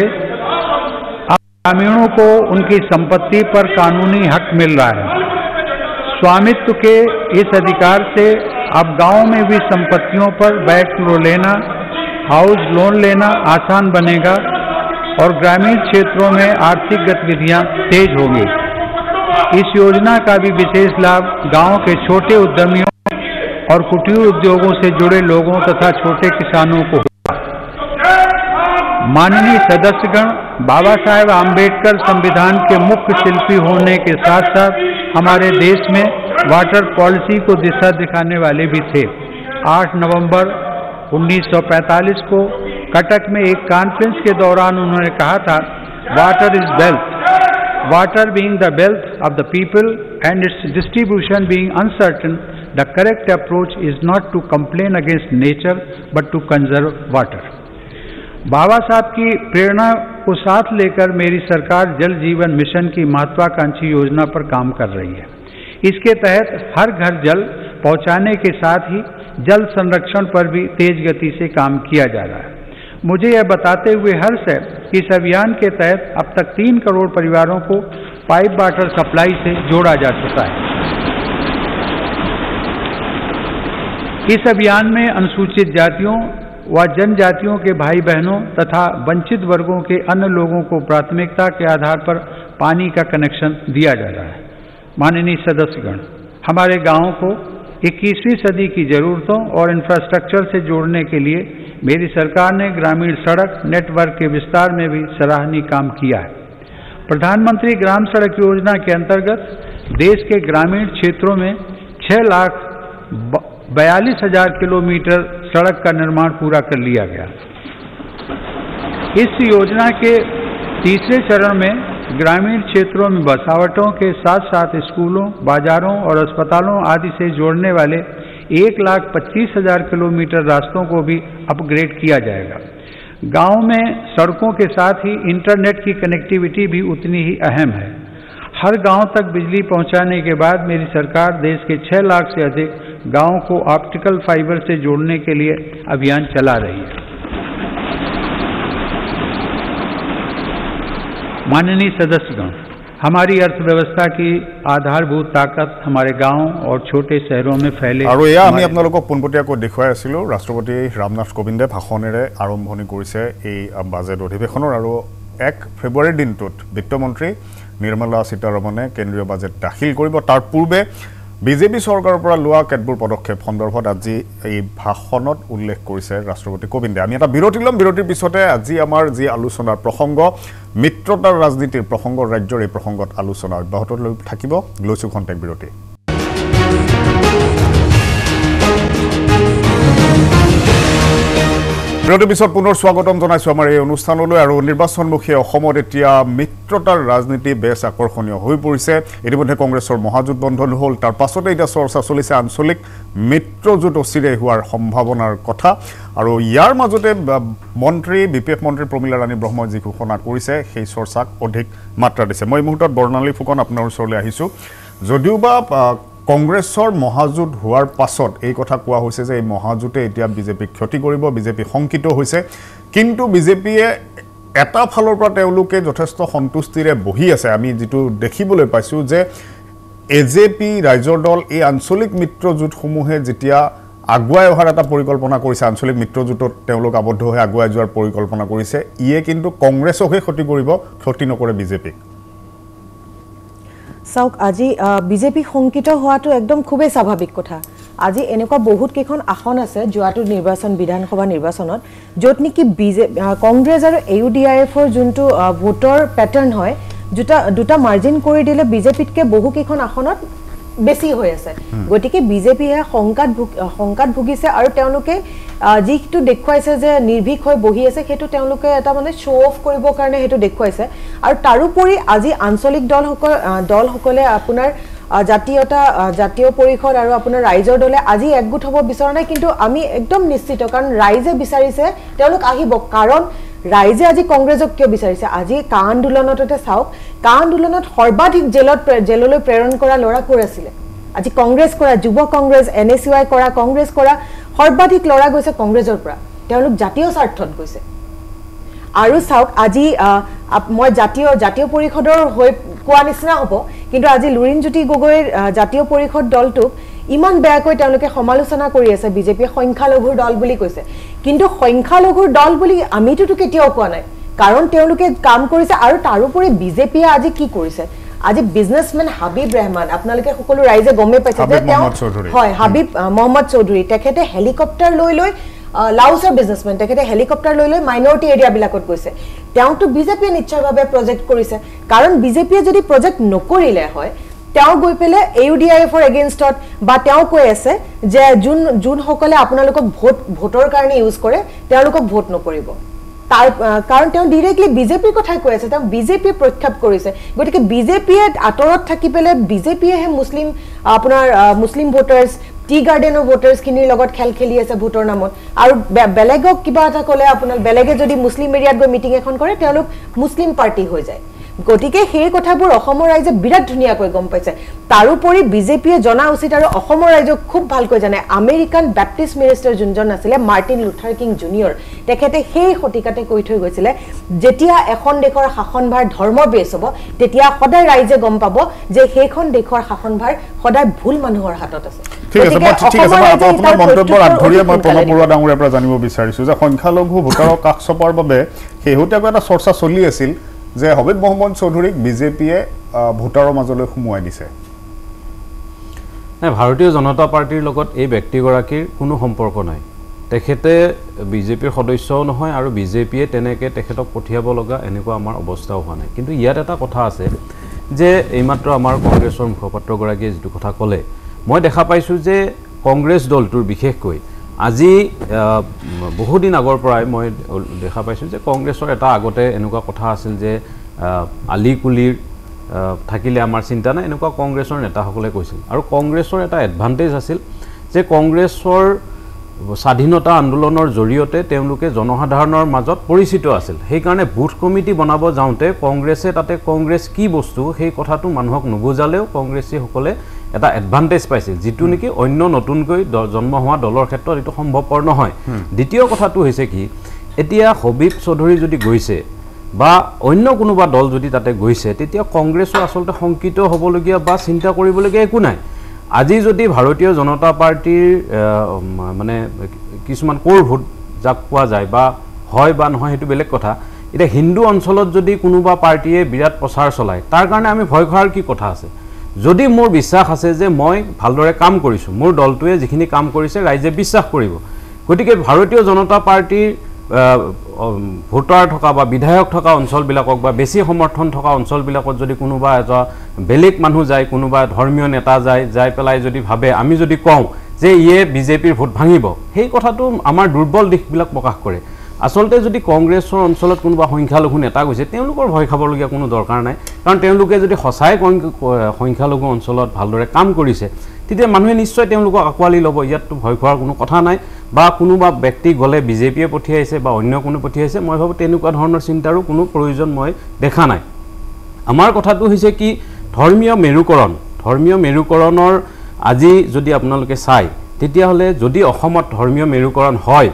अब ग्रामीणों को उनकी संपत्ति पर कानूनी हक मिल रहा है। स्वामित्व के इस अधिकार से अब गांव में भी संपत्तियों पर बैंक लोन लेना, हाउस लोन लेना आसान बनेगा और ग्रामीण क्षेत्रों में आर्थिक गतिविधियां तेज होंगी। इस योजना का भी विशेष लाभ गांव के छोटे उद्यमियों और कुटीर उद्योगों से जुड़े लोगों तथा छोटे किसानों को होगा। माननीय सदस्यगण, बाबा साहेब आम्बेडकर संविधान के मुख्य शिल्पी होने के साथ साथ हमारे देश में वाटर पॉलिसी को दिशा दिखाने वाले भी थे। 8 नवंबर 1945 को कटक में एक कॉन्फ्रेंस के दौरान उन्होंने कहा था, water is wealth, water being the wealth of the people and its distribution being uncertain, the correct approach is not to complain against nature but to conserve water. Baba Saheb की प्रेरणा को साथ लेकर मेरी सरकार जल जीवन मिशन की महत्वाकांक्षी योजना पर काम कर रही है। इसके तहत हर घर जल पहुंचाने के साथ ही जल संरक्षण पर भी तेज गति से काम किया जा रहा है। मुझे यह बताते हुए हर्ष है कि इस अभियान के तहत अब तक 3 करोड़ परिवारों को पाइप वाटर सप्लाई से जोड़ा जा चुका है। इस अभियान में अनुसूचित जातियों व जनजातियों के भाई बहनों तथा वंचित वर्गों के अन्य लोगों को प्राथमिकता के आधार पर पानी का कनेक्शन दिया जा रहा है। माननीय सदस्यगण, हमारे गांवों को 21वीं सदी की जरूरतों और इंफ्रास्ट्रक्चर से जोड़ने के लिए मेरी सरकार ने ग्रामीण सड़क नेटवर्क के विस्तार में भी सराहनीय काम किया है। प्रधानमंत्री ग्राम सड़क योजना के अंतर्गत देश के ग्रामीण क्षेत्रों में 6,42,000 किलोमीटर सड़क का निर्माण पूरा कर लिया गया। इस योजना के तीसरे चरण में ग्रामीण क्षेत्रों में बसावटों के साथ साथ स्कूलों, बाजारों और अस्पतालों आदि से जोड़ने वाले 1,25,000 किलोमीटर रास्तों को भी अपग्रेड किया जाएगा। गांव में सड़कों के साथ ही इंटरनेट की कनेक्टिविटी भी उतनी ही अहम है। हर गांव तक बिजली पहुंचाने के बाद मेरी सरकार देश के 6 लाख से अधिक गांवों को ऑप्टिकल फाइबर से जोड़ने के लिए अभियान चला रही है। माननीय सदस्यगण, हमारी अर्थव्यवस्था की आधारभूत ताकत हमारे गांव और छोटे शहरों में फैले। और एया आमी आपनालोকক पोनपटियाको देखुवाई आছিলো। राष्ट्रपति रामनाथ कोविंदे भाषणेरे आरम्भणि करिছে এই বাজেট অধিৱেশনৰ আৰু 1 ফেব্ৰুৱাৰীৰ দিনটোত বিত্তমন্ত্ৰী নিৰ্মলা সীতাৰমণে কেন্দ্ৰীয় বাজেট দাখিল কৰিব তাৰ পূৰ্বে বিজেপি চৰকাৰৰ পৰা লোৱা কেতবোৰ পদক্ষেপ সন্দৰ্ভত আজি এই ভাষণত উল্লেখ কৰিছে ৰাষ্ট্ৰপতি কোবিন্দে আমি এটা বিৰতি ল'ম বিৰতিৰ পিছতে আজি আমাৰ যি আলোচনাৰ প্ৰসংগ মিত্ৰতাৰ ৰাজনীতিৰ প্ৰসংগ ৰাজ্যৰ এই প্ৰসংগত আলোচনা অব্যাহত লৈ থাকিব লৈছো খন্তেক বিৰতি বিৰতিৰ পিছত পুনৰ স্বাগতম জনাইছো আমাৰ এই অনুষ্ঠানলৈ আৰু নিৰ্বাচনমুখী অসমত এতিয়া মিত্ৰতাৰ ৰাজনীতি বেছ আকৰ্ষণীয় হৈ পৰিছে ইতিমধ্যে কংগ্ৰেছৰ মহাজোঁট বন্ধন হ'ল তাৰ পাছতে এতিয়া চৰ্চা চলিছে আঞ্চলিক মিত্ৰজোঁট অচিৰে হোৱাৰ সম্ভাৱনাৰ কথা আৰু ইয়াৰ মাজতে মন্ত্ৰী বিপিএফ মন্ত্ৰী প্ৰমীলা ৰাণী ব্ৰহ্মই যি ঘোষণা কৰিছে সেই চৰ্চাক অধিক মাত্ৰা দিছে মই এই মুহূৰ্তত বৰ্ণালী ফুকন আপোনাৰ ওচৰলৈ আহিছোঁ যদিওবা কংগ্ৰেছৰ মহাজোঁট হোৱাৰ পাছত এই কথা কোৱা হৈছে যে এই মহাজোঁটে এতিয়া বিজেপিক ক্ষতি কৰিব বিজেপি শংকিত হৈছে কিন্তু বিজেপিয়ে এটা ফালৰ পৰা তেওঁলোকে যথেষ্ট সন্তুষ্টিৰে বহি আছে আমি যেটো দেখিবলৈ পাইছো যে এজেপি ৰাইজৰ দল এই আঞ্চলিক মিত্ৰজোঁটসমূহে যেতিয়া আগুৱাই অহাৰ এটা পৰিকল্পনা কৰিছে আঞ্চলিক মিত্ৰজোঁটত তেওঁলোক আবদ্ধ হৈ আগুৱাই যোৱাৰ পৰিকল্পনা কৰিছে ইয়ে কিন্তু কংগ্ৰেছকহে ক্ষতি কৰিব ক্ষতি নকৰে বিজেপিক চাওক আজি বিজেপি শংকিত হোৱাটো একদম খুবেই স্বাভাৱিক কথা আজি এনেকুৱা বহুত কেইখন আসন আছে যোৱাটো নিৰ্বাচন বিধানসভা নিৰ্বাচনত য'ত নেকি কংগ্ৰেছ আৰু ইউডিএফৰ যোনটো ভোটৰ প্যাটাৰ্ন হয় দুটা মাৰ্জিন কৰি দিলে বিজেপিতকে বহু কেইখন আসনত বেছি হৈ আছে গতিকে বিজেপিয়ে সংকাত ভুগিছে আৰু তেওঁলোকে যিটো দেখুৱাইছে যে নিৰ্ভীক হৈ বহি আছে সেইটো তেওঁলোকে এটা মানে শ্ব' অফ কৰিবৰ কাৰণে সেইটো দেখুৱাইছে আৰু তাৰোপৰি আজি আঞ্চলিক দলসকলে আপোনাৰ জাতীয় পৰিষদ আৰু আপোনাৰ ৰাইজৰ দলে আজি একগোট হ'ব বিচৰা নাই কিন্তু আমি একদম নিশ্চিত কাৰণ ৰাইজে বিচাৰিছে তেওঁলোক আহিব কাৰণ ৰাইজে আজি কংগ্ৰেছক কিয় বিচাৰিছে আজি কা আন্দোলনতে চাওক কা আন্দোলনত সৰ্বাধিক জেললৈ প্ৰেৰণ কৰা ল'ৰা কোৰ আছিলে আজি কংগ্ৰেছ কৰা যুৱ কংগ্ৰেছ এনএসইউআই কৰা কংগ্ৰেছ কৰা সৰ্বাধিক ল'ৰা গৈছে কংগ্ৰেছৰ পৰা তেওঁলোক জাতীয় স্বাৰ্থত গৈছে আৰু চাওক আজি মই জাতীয় পৰিষদৰ হৈ কোৱা নিচিনা হ'ব কিন্তু আজি লুৰিণজ্যোতি গগৈৰ জাতীয় পৰিষদ দলটোক ইমান বেয়াকৈ তেওঁলোকে সমালোচনা কৰি আছে বিজেপিয়ে সংখ্যালঘুৰ দল বুলি কৈছে কিন্তু সংখ্যালঘুৰ দল বুলি আমিতো কেতিয়াও কোৱা নাই কাৰণ তেওঁলোকে কাম কৰিছে আৰু তাৰোপৰি বিজেপিয়ে আজি কি কৰিছে আজি বিজনেছমেন হাবিব ৰেহমান আপোনালোকে সকলো ৰাইজে গমে পাইছে যে তেওঁ হয় হাবিব মোহাম্মদ চৌধুৰী তেখেতে হেলিকপ্টাৰ লৈ লাউছৰ বিজনেছমেন তেখেতে হেলিকপ্টাৰ লৈ মাইনৰিটি এৰিয়াবিলাকত গৈছে তেওঁতো বিজেপিয়ে নিশ্চয়ভাৱে প্ৰজেক্ট কৰিছে কাৰণ বিজেপিয়ে যদি প্ৰজেক্ট নকৰিলে হয় তেওঁ গৈ পেলে ইউডিএফৰ এগেইনষ্টত বা তেওঁ কৈ আছে যে যোনসকলে আপোনালোকক ভোটৰ কাৰণে ইউজ কৰে তেওঁলোকক ভোট নকৰিব তাৰ কাৰণ তেওঁ ডাইৰেক্টলি বিজেপিৰ কথা কৈ আছে তেওঁ বিজেপি প্ৰক্ষেপ কৰিছে গতিকে বিজেপিয়ে আতৰত থাকি পেলে বিজেপিয়েহে মুছলিম ভোটাৰ্ছ টি গাৰ্ডেনৰ ভোটাৰ্ছখিনিৰ লগত খেলি আছে ভোটৰ নামত আৰু বেলেগক কিবা এটা ক'লে আপোনাৰ বেলেগে যদি মুছলিম এৰিয়াত গৈ মিটিং এখন কৰে তেওঁলোক মুছলিম পাৰ্টি হৈ যায় গতিকে সেই কথাবোৰ অসমৰ ৰাইজে বিৰাট ধুনীয়াকৈ গম পাইছে তাৰোপৰি বিজেপিয়ে জনা উচিত আৰু অসমৰ ৰাইজক খুব ভালকৈ জানে আমেৰিকান বেপ্টিষ্ট মিনিষ্টাৰ যোনজন আছিলে মাৰ্টিন লুথাৰ কিং জুনিয়ৰ তেখেতে সেই শতিকাতে কৈ থৈ গৈছিলে যেতিয়া এখন দেশৰ শাসনভাৰ ধৰ্ম বেছ হ'ব তেতিয়া সদায় ৰাইজে গম পাব যে সেইখন দেশৰ শাসনভাৰ সদায় ভুল মানুহৰ হাতত আছে ঠিক আছে আপোনাৰ মন্তব্যৰ আধৰিয়ে মই প্ৰণৱ বৰুৱা ডাঙৰীয়াৰ পৰা জানিব বিচাৰিছোঁ যে সংখ্যালঘু ভোটাৰক কাষ চপাৰ বাবে শেহতীয়াকৈ এটা চৰ্চা চলি আছিল যে হবিব মোহাম্মদ চৌধুৰীক বিজেপিয়ে ভোটাৰৰ মাজলৈ সোমোৱাই দিছে ভাৰতীয় জনতা পাৰ্টিৰ লগত এই ব্যক্তিগৰাকীৰ কোনো সম্পৰ্ক নাই তেখেতে বিজেপিৰ সদস্যও নহয় আৰু বিজেপিয়ে তেনেকৈ তেখেতক পঠিয়াব লগা এনেকুৱা আমাৰ অৱস্থাও হোৱা নাই কিন্তু ইয়াত এটা কথা আছে যে এইমাত্ৰ আমাৰ কংগ্ৰেছৰ মুখপাত্ৰগৰাকীয়ে যিটো কথা ক'লে মই দেখা পাইছোঁ যে কংগ্ৰেছ দলটোৰ বিশেষকৈ আজি বহুদিন আগৰ পৰাই মই দেখা পাইছোঁ যে কংগ্ৰেছৰ এটা আগতে এনেকুৱা কথা আছিল যে আলি কুলিৰ থাকিলে আমাৰ চিন্তা নাই এনেকুৱা কংগ্ৰেছৰ নেতাসকলে কৈছিল আৰু কংগ্ৰেছৰ এটা এডভান্টেজ আছিল যে কংগ্ৰেছৰ স্বাধীনতা আন্দোলনৰ জৰিয়তে তেওঁলোকে জনসাধাৰণৰ মাজত পৰিচিত আছিল সেইকাৰণে বুথ কমিটি বনাব যাওঁতে কংগ্ৰেছে তাতে কংগ্ৰেছ কি বস্তু সেই কথাটো মানুহক নুবুজালেও কংগ্ৰেছীসকলে এটা এডভান্টেজ পাইছিল যিটো নেকি অন্য নতুনকৈ জন্ম হোৱা দলৰ ক্ষেত্ৰত এইটো সম্ভৱপৰ নহয় দ্বিতীয় কথাটো হৈছে কি এতিয়া হবিব চৌধুৰী যদি গৈছে বা অন্য কোনোবা দল যদি তাতে গৈছে তেতিয়া কংগ্ৰেছৰ আচলতে শংকিত হ'বলগীয়া বা চিন্তা কৰিবলগীয়া একো নাই আজি যদি ভাৰতীয় জনতা পাৰ্টিৰ মানে কিছুমান কোৰ ভোট যাক পোৱা যায় বা হয় বা নহয় সেইটো বেলেগ কথা এতিয়া হিন্দু অঞ্চলত যদি কোনোবা পাৰ্টিয়ে বিৰাট প্ৰচাৰ চলায় তাৰ কাৰণে আমি ভয় খোৱাৰ কি কথা আছে যদি মোৰ বিশ্বাস আছে যে মই ভালদৰে কাম কৰিছোঁ মোৰ দলটোৱে যিখিনি কাম কৰিছে ৰাইজে বিশ্বাস কৰিব গতিকে ভাৰতীয় জনতা পাৰ্টিৰ ভোটাৰ থকা বা বিধায়ক থকা অঞ্চলবিলাকক বা বেছি সমৰ্থন থকা অঞ্চলবিলাকত যদি কোনোবা এটা বেলেগ মানুহ যায় কোনোবা ধৰ্মীয় নেতা যাই পেলাই যদি ভাবে আমি যদি কওঁ যে ইয়ে বিজেপিৰ ভোট ভাঙিব সেই কথাটো আমাৰ দুৰ্বল দিশবিলাক প্ৰকাশ কৰে আসলতে যদি কংগ্ৰেছৰ অঞ্চলত কোনোবা সংখ্যালঘু নেতা গৈছে তেওঁলোকৰ ভয় খাবলগীয়া কোনো দৰকাৰ নাই কাৰণ তেওঁলোকে যদি সঁচাই সংখ্যালঘু অঞ্চলত ভালদৰে কাম কৰিছে তেতিয়া মানুহে নিশ্চয় তেওঁলোকক আকোৱালি ল'ব ইয়াততো ভয় খোৱাৰ কোনো কথা নাই বা কোনোবা ব্যক্তি গ'লে বিজেপিয়ে পঠিয়াইছে বা অন্য কোনো পঠিয়াইছে মই ভাবোঁ তেনেকুৱা ধৰণৰ চিন্তাৰো কোনো প্ৰয়োজন মই দেখা নাই আমাৰ কথাটো হৈছে কি ধৰ্মীয় মেৰুকৰণৰ আজি যদি আপোনালোকে চায় তেতিয়াহ'লে যদি অসমত ধৰ্মীয় মেৰুকৰণ হয়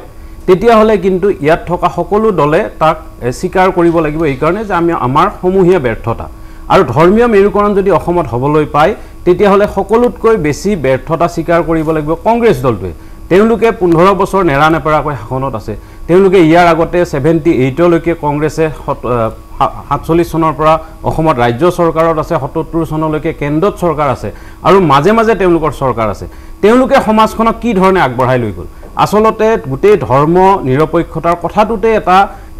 তেতিয়াহ'লে কিন্তু ইয়াত থকা সকলো দলে তাক স্বীকাৰ কৰিব লাগিব এই কাৰণে যে আমাৰ সমূহীয়া ব্যৰ্থতা আৰু ধৰ্মীয় মেৰুকৰণ যদি অসমত হ'বলৈ পায় তেতিয়াহ'লে সকলোতকৈ বেছি ব্যৰ্থতা স্বীকাৰ কৰিব লাগিব কংগ্ৰেছ দলটোৱে তেওঁলোকে 15 বছৰ নেৰানেপেৰাকৈ শাসনত আছে তেওঁলোকে ইয়াৰ আগতে 78লৈকে কংগ্ৰেছে 47 চনৰ পৰা অসমত ৰাজ্য চৰকাৰত আছে 77 চনলৈকে কেন্দ্ৰত চৰকাৰ আছে আৰু মাজে মাজে তেওঁলোকৰ চৰকাৰ আছে তেওঁলোকে সমাজখনক কি ধৰণে আগবঢ়াই লৈ গ'ল আসলতে গোটেই ধৰ্ম নিৰপেক্ষতাৰ কথাটোতে এটা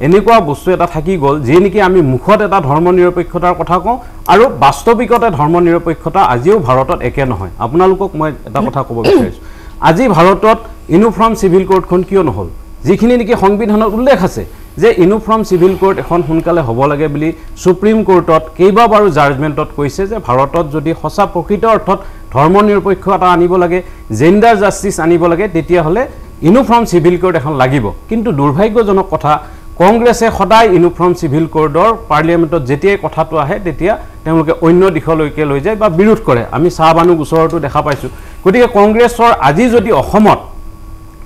এনেকুৱা বস্তু এটা থাকি গ'ল যে নেকি আমি মুখত এটা ধৰ্ম নিৰপেক্ষতাৰ কথা কওঁ আৰু বাস্তৱিকতে ধৰ্ম নিৰপেক্ষতা আজিও ভাৰতত একে নহয় আপোনালোকক মই এটা কথা ক'ব বিচাৰিছোঁ আজি ভাৰতত ইউনিফৰ্ম সিভিল কোডখন কিয় নহ'ল যিখিনি নেকি সংবিধানত উল্লেখ আছে যে ইউনিফৰ্ম সিভিল কোড এখন সোনকালে হ'ব লাগে বুলি সুপ্ৰিম কোৰ্টত কেইবাবাৰো জাজমেণ্টত কৈছে যে ভাৰতত যদি সঁচা প্ৰকৃত অৰ্থত ধৰ্ম নিৰপেক্ষতা আনিব লাগে জেণ্ডাৰ জাষ্টিছ আনিব লাগে তেতিয়াহ'লে ইউনিফৰ্ম সিভিল কোড এখন লাগিব কিন্তু দুৰ্ভাগ্যজনক কথা কংগ্ৰেছে সদায় ইউনিফৰ্ম সিভিল কোডৰ পাৰ্লিয়ামেণ্টত যেতিয়াই কথাটো আহে তেতিয়া তেওঁলোকে অন্য দিশলৈকে লৈ যায় বা বিৰোধ কৰে আমি চাহবানু গোচৰটো দেখা পাইছোঁ গতিকে কংগ্ৰেছৰ আজি যদি অসমত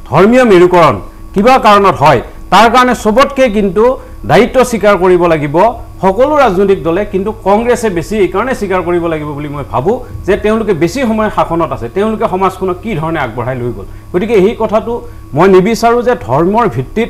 ধৰ্মীয় মেৰুকৰণ কিবা কাৰণত হয় তাৰ কাৰণে সবতকে কিন্তু দায়িত্ব স্বীকাৰ কৰিব লাগিব সকলো ৰাজনৈতিক দলে কিন্তু কংগ্ৰেছে বেছি এই কাৰণে স্বীকাৰ কৰিব লাগিব বুলি মই ভাবোঁ যে তেওঁলোকে বেছি সময় শাসনত আছে তেওঁলোকে সমাজখনক কি ধৰণে আগবঢ়াই লৈ গ'ল গতিকে এই কথাটো মই নিবিচাৰোঁ যে ধৰ্মৰ ভিত্তিত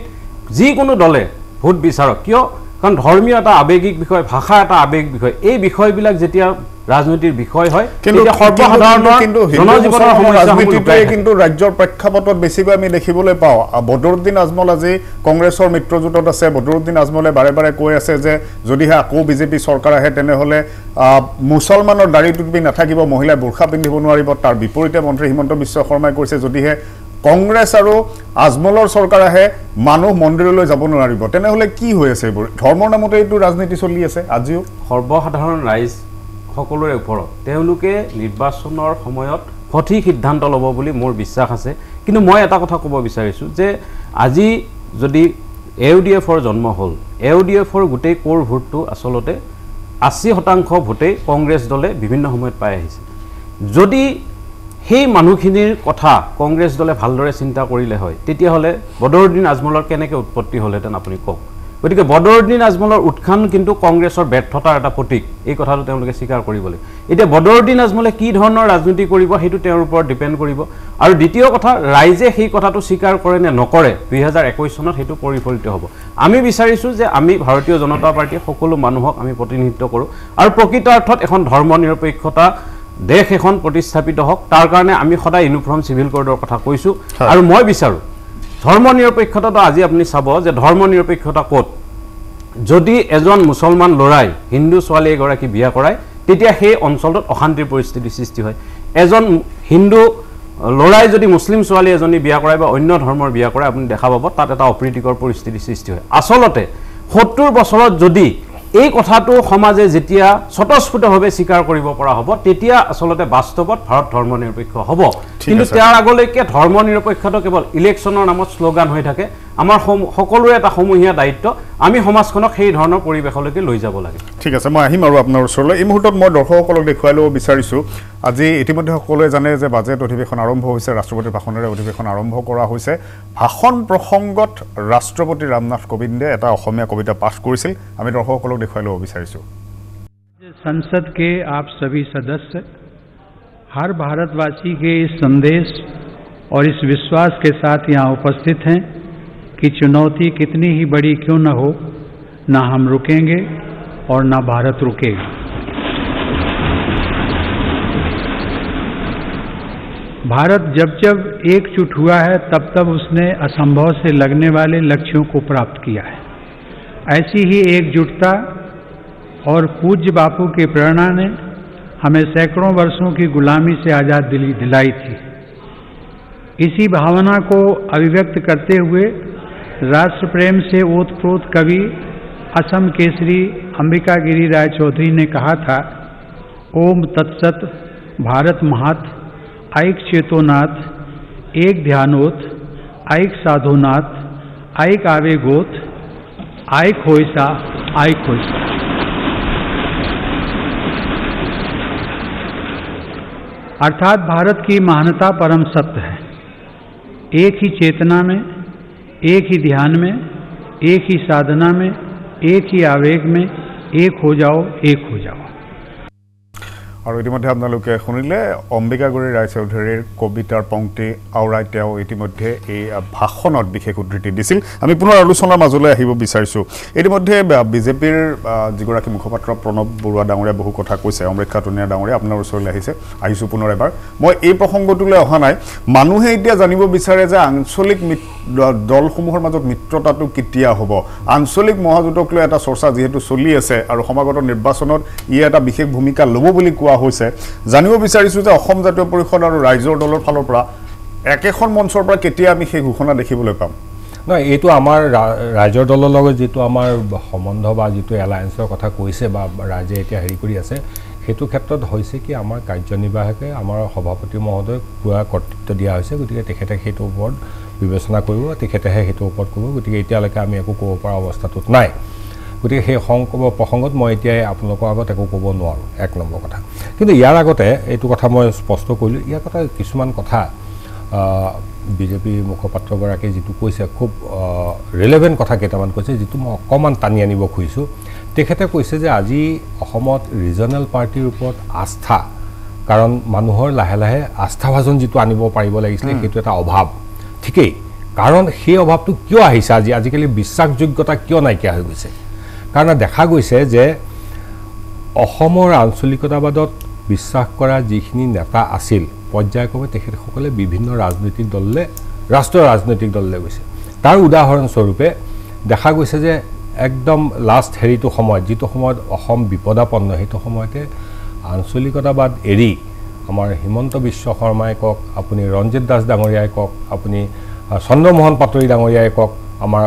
যিকোনো দলে ভোট বিচাৰক কিয় কাৰণ ধৰ্মীয় এটা আৱেগিক বিষয় ভাষা এটা আৱেগিক বিষয় এই বিষয়বিলাক যেতিয়া ৰাজনীতিৰ বিষয় হয় তেতিয়া সৰ্বসাধাৰণৰ জনজীৱনৰ সমস্যাসমূহ কিন্তু ৰাজ্যৰ প্ৰেক্ষাপটত বেছিকৈ আমি দেখিবলৈ পাওঁ বদৰুদ্দিন আজমল আজি কংগ্ৰেছৰ মিত্ৰজোঁটত আছে বদৰুদ্দিন আজমলে বাৰে বাৰে কৈ আছে যে যদিহে আকৌ বিজেপি চৰকাৰ আহে তেনেহ'লে মুছলমানৰ দাড়ি টুপি নাথাকিব মহিলাই বোৰখা পিন্ধিব নোৱাৰিব তাৰ বিপৰীতে মন্ত্ৰী হিমন্ত বিশ্ব শৰ্মাই কৈছে যদিহে কংগ্ৰেছ আৰু আজমলৰ চৰকাৰ আহে মানুহ মন্দিৰলৈ যাব নোৱাৰিব তেনেহ'লে কি হৈ আছে এইবোৰ ধৰ্মৰ নামতে এইটো ৰাজনীতি চলি আছে আজিও সৰ্বসাধাৰণ ৰাইজ সকলোৰে ওপৰত তেওঁলোকে নিৰ্বাচনৰ সময়ত সঠিক সিদ্ধান্ত ল'ব বুলি মোৰ বিশ্বাস আছে কিন্তু মই এটা কথা ক'ব বিচাৰিছোঁ যে আজি যদি AUDFৰ জন্ম হ'ল AUDFৰ গোটেই কোৰ ভোটটো আচলতে 80% ভোটেই কংগ্ৰেছ দলে বিভিন্ন সময়ত পাই আহিছে যদি সেই মানুহখিনিৰ কথা কংগ্ৰেছ দলে ভালদৰে চিন্তা কৰিলে হয় তেতিয়াহ'লে বদৰুদ্দিন আজমলৰ কেনেকৈ উৎপত্তি হ'লহেঁতেন আপুনি কওক গতিকে বদৰুদ্দিন আজমলৰ উত্থান কিন্তু কংগ্ৰেছৰ ব্যৰ্থতাৰ এটা প্ৰতীক এই কথাটো তেওঁলোকে স্বীকাৰ কৰিব লাগিব এতিয়া বদৰুদ্দিন আজমলে কি ধৰণৰ ৰাজনীতি কৰিব সেইটো তেওঁৰ ওপৰত ডিপেণ্ড কৰিব আৰু দ্বিতীয় কথা ৰাইজে সেই কথাটো স্বীকাৰ কৰে নে নকৰে 2021 চনত সেইটো পৰিফলিত হ'ব আমি বিচাৰিছোঁ যে আমি ভাৰতীয় জনতা পাৰ্টীৰ সকলো মানুহক আমি প্ৰতিনিধিত্ব কৰোঁ আৰু প্ৰকৃত অৰ্থত এখন ধৰ্ম নিৰপেক্ষতা দেশ এখন প্ৰতিস্থাপিত হওক তাৰ কাৰণে আমি সদায় ইউনিফৰ্ম সিভিল কোডৰ কথা কৈছোঁ আৰু মই বিচাৰোঁ ধৰ্ম নিৰপেক্ষতাটো আজি আপুনি চাব যে ধৰ্ম নিৰপেক্ষতা ক'ত যদি এজন মুছলমান ল'ৰাই হিন্দু ছোৱালী এগৰাকী বিয়া কৰায় তেতিয়া সেই অঞ্চলটোত অশান্তিৰ পৰিস্থিতিৰ সৃষ্টি হয় এজন হিন্দু ল'ৰাই যদি মুছলিম ছোৱালী এজনী বিয়া কৰায় বা অন্য ধৰ্মৰ বিয়া কৰায় আপুনি দেখা পাব তাত এটা অপ্ৰীতিকৰ পৰিস্থিতিৰ সৃষ্টি হয় আচলতে 70 বছৰত যদি এই কথাটো সমাজে যেতিয়া স্বতঃস্ফূৰ্তভাৱে স্বীকাৰ কৰিব পৰা হ'ব তেতিয়া আচলতে বাস্তৱত ভাৰত ধৰ্ম নিৰপেক্ষ হ'ব কিন্তু তাৰ আগলৈকে ধৰ্ম নিৰপেক্ষতা কেৱল ইলেকশ্যনৰ নামত শ্লোগান হৈ থাকে আমাৰ সকলোৰে এটা সমূহীয়া দায়িত্ব আমি সমাজখনক সেই ধৰণৰ পৰিৱেশলৈকে লৈ যাব লাগে ঠিক আছে মই আহিম আৰু আপোনাৰ ওচৰলৈ এই মুহূৰ্তত মই দৰ্শকসকলক দেখুৱাই ল'ব বিচাৰিছোঁ আজি ইতিমধ্যে সকলোৱে জানে যে বাজেট অধিৱেশন আৰম্ভ হৈছে ৰাষ্ট্ৰপতিৰ ভাষণেৰে অধিৱেশন আৰম্ভ কৰা হৈছে ভাষণ প্ৰসংগত ৰাষ্ট্ৰপতি ৰামনাথ কোবিন্দে এটা অসমীয়া কবিতা পাঠ কৰিছিল আমি দৰ্শকসকলক দেখুৱাই ল'ব বিচাৰিছোঁ संसद के आप सभी सदस्य हर भारतवासी के इस संदेश और इस विश्वास के साथ यहाँ उपस्थित हैं कि चुनौती कितनी ही बड़ी क्यों न हो ना हम रुकेंगे और ना भारत रुकेगा। भारत जब जब एकजुट हुआ है तब तब उसने असंभव से लगने वाले लक्ष्यों को प्राप्त किया है। ऐसी ही एकजुटता और पूज्य बापू की प्रेरणा ने हमें सैकड़ों वर्षों की गुलामी से आज़ादी दिलाई थी। इसी भावना को अभिव्यक्त करते हुए राष्ट्र प्रेम से ओतप्रोत कवि असम केसरी अंबिका गिरी राय चौधरी ने कहा था, ओम तत्सत भारत महात ऐक चेतोनाथ एक ध्यानोत ऐक साधोनाथ ऐक आवेगोत ऐक होइसा ऐक होइसा। अर्थात भारत की महानता परम सत्य है। एक ही चेतना में, एक ही ध्यान में, एक ही साधना में, एक ही आवेग में एक हो जाओ, एक हो जाओ। और इतिमध्ये आपनालोके शुनिले अंबिका गिरी राय चौधरीर कवितार पंक्ति आवराय तेও इतिमध्ये এই ভাষণত বিশেষ উদ্ধৃতি দিছিল। আমি পুনৰ আলোচনাৰ মাজলৈ আহিব বিচাৰিছো। ইতিमध्ये বিজেপিৰ যিগৰাকী মুখপাত্ৰ প্ৰণৱ বৰুৱা ডাঙৰীয়া বহু কথা কৈছে। অমৃত খাটুনিয়া ডাঙৰীয়া আপোনাৰ ওচৰলৈ আহিছো পুনৰ এবাৰ। মই এই প্ৰসংগটোলৈ অহা নাই। মানুহে এতিয়া জানিব বিচাৰে যে আঞ্চলিক দলসমূহৰ মাজত মিত্ৰতাটো কেতিয়া হ'ব। আঞ্চলিক মহাজোঁটক লৈ এটা চৰ্চা যেহেতু চলি আছে আৰু সমাগত নিৰ্বাচনত ই এটা বিশেষ ভূমিকা ল'ব বুলি কোৱা হৈছে। জানিব বিচাৰিছো যে অসম জাতীয় পৰিষদ আৰু ৰাইজৰ দলৰ ফালৰ পৰা একেখন মঞ্চৰ পৰা কেতিয়া আমি সেই ঘোষণা দেখিবলৈ পাম। নহয়, এইটো আমাৰ ৰাইজৰ দলৰ লগত যিটো আমাৰ সম্বন্ধ বা যিটো এলায়েন্সৰ কথা কৈছে বা ৰাইজে এতিয়া হেৰি কৰি আছে, সেইটো ক্ষেত্ৰত হৈছে কি আমাৰ কাৰ্যনিৰ্বাহকে আমাৰ সভাপতি মহোদয় পুৰা কৰ্তৃত্ব দিয়া হৈছে। গতিকে তেখেতে সেইটোৰ ওপৰত বিবেচনা কৰিব, তেখেতেহে সেইটোৰ ওপৰত ক'ব। গতিকে এতিয়ালৈকে আমি একো ক'ব পৰা অৱস্থাটোত নাই। গতিকে সেই প্ৰসংগত মই এতিয়া আপোনালোকৰ আগত একো ক'ব নোৱাৰোঁ, এক নম্বৰ কথা। কিন্তু ইয়াৰ আগতে এইটো কথা মই স্পষ্ট কৰিলোঁ। ইয়াৰ কথা কিছুমান কথা বিজেপি মুখপাত্ৰগৰাকীয়ে যিটো কৈছে খুব ৰিলেভেণ্ট কথা কেইটামান কৈছে, যিটো মই অকণমান টানি আনিব খুজিছোঁ। তেখেতে কৈছে যে আজি অসমত ৰিজনেল পাৰ্টিৰ ওপৰত আস্থা, কাৰণ মানুহৰ লাহে লাহে আস্থাভাজন যিটো আনিব পাৰিব লাগিছিলে সেইটো এটা অভাৱ। ঠিকেই, কাৰণ সেই অভাৱটো কিয় আহিছে আজিকালি বিশ্বাসযোগ্যতা কিয় নাইকিয়া হৈ গৈছে? কাৰণ দেখা গৈছে যে অসমৰ আঞ্চলিকতাবাদত বিশ্বাস কৰা যিখিনি নেতা আছিল পৰ্যায়ক্ৰমে তেখেতসকলে বিভিন্ন ৰাজনৈতিক দললৈ, ৰাষ্ট্ৰীয় ৰাজনৈতিক দললৈ গৈছে। তাৰ উদাহৰণস্বৰূপে দেখা গৈছে যে একদম লাষ্ট হেৰিটো সময়ত, যিটো সময়ত অসম বিপদাপন্ন, সেইটো সময়তে আঞ্চলিকতাবাদ এৰি আমাৰ হিমন্ত বিশ্ব শৰ্মাই কওক, আপুনি ৰঞ্জিত দাস ডাঙৰীয়াই কওক, আপুনি চন্দ্ৰমোহন পাটোৱাৰী ডাঙৰীয়াই কওক, আমাৰ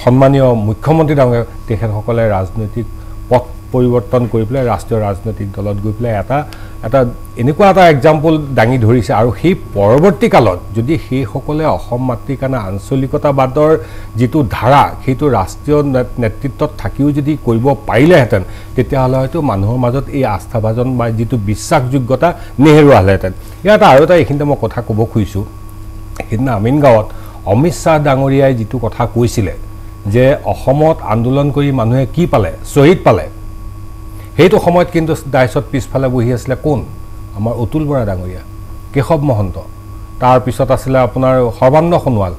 সন্মানীয় মুখ্যমন্ত্ৰী ডাঙৰীয়া, তেখেতসকলে ৰাজনৈতিক পথ পৰিৱৰ্তন কৰি পেলাই ৰাষ্ট্ৰীয় ৰাজনৈতিক দলত গৈ পেলাই এটা এনেকুৱা এটা এক্সাম্পল দাঙি ধৰিছে। আৰু সেই পৰৱৰ্তী কালত যদি সেইসকলে অসম মাতৃৰ কাৰণে আঞ্চলিকতাবাদৰ যিটো ধাৰা সেইটো ৰাষ্ট্ৰীয় নেতৃত্বত থাকিও যদি কৰিব পাৰিলেহেঁতেন, তেতিয়াহ'লে হয়তো মানুহৰ মাজত এই আস্থাভাজন বা যিটো বিশ্বাসযোগ্যতা নেহেৰুৱা হ'লেহেঁতেন। ইয়াত আৰু এটা এইখিনিতে মই কথা ক'ব খুজিছোঁ। সেইদিনা আমিনগাঁৱত অমিত শ্বাহ ডাঙৰীয়াই যিটো কথা কৈছিলে যে অসমত আন্দোলন কৰি মানুহে কি পালে, শ্বহীদ পালে, সেইটো সময়ত কিন্তু ডাইচত পিছফালে বহি আছিলে কোন? আমাৰ অতুল বৰা ডাঙৰীয়া, কেশৱ মহন্ত, তাৰপিছত আছিলে আপোনাৰ সৰ্বানন্দ সোণোৱাল।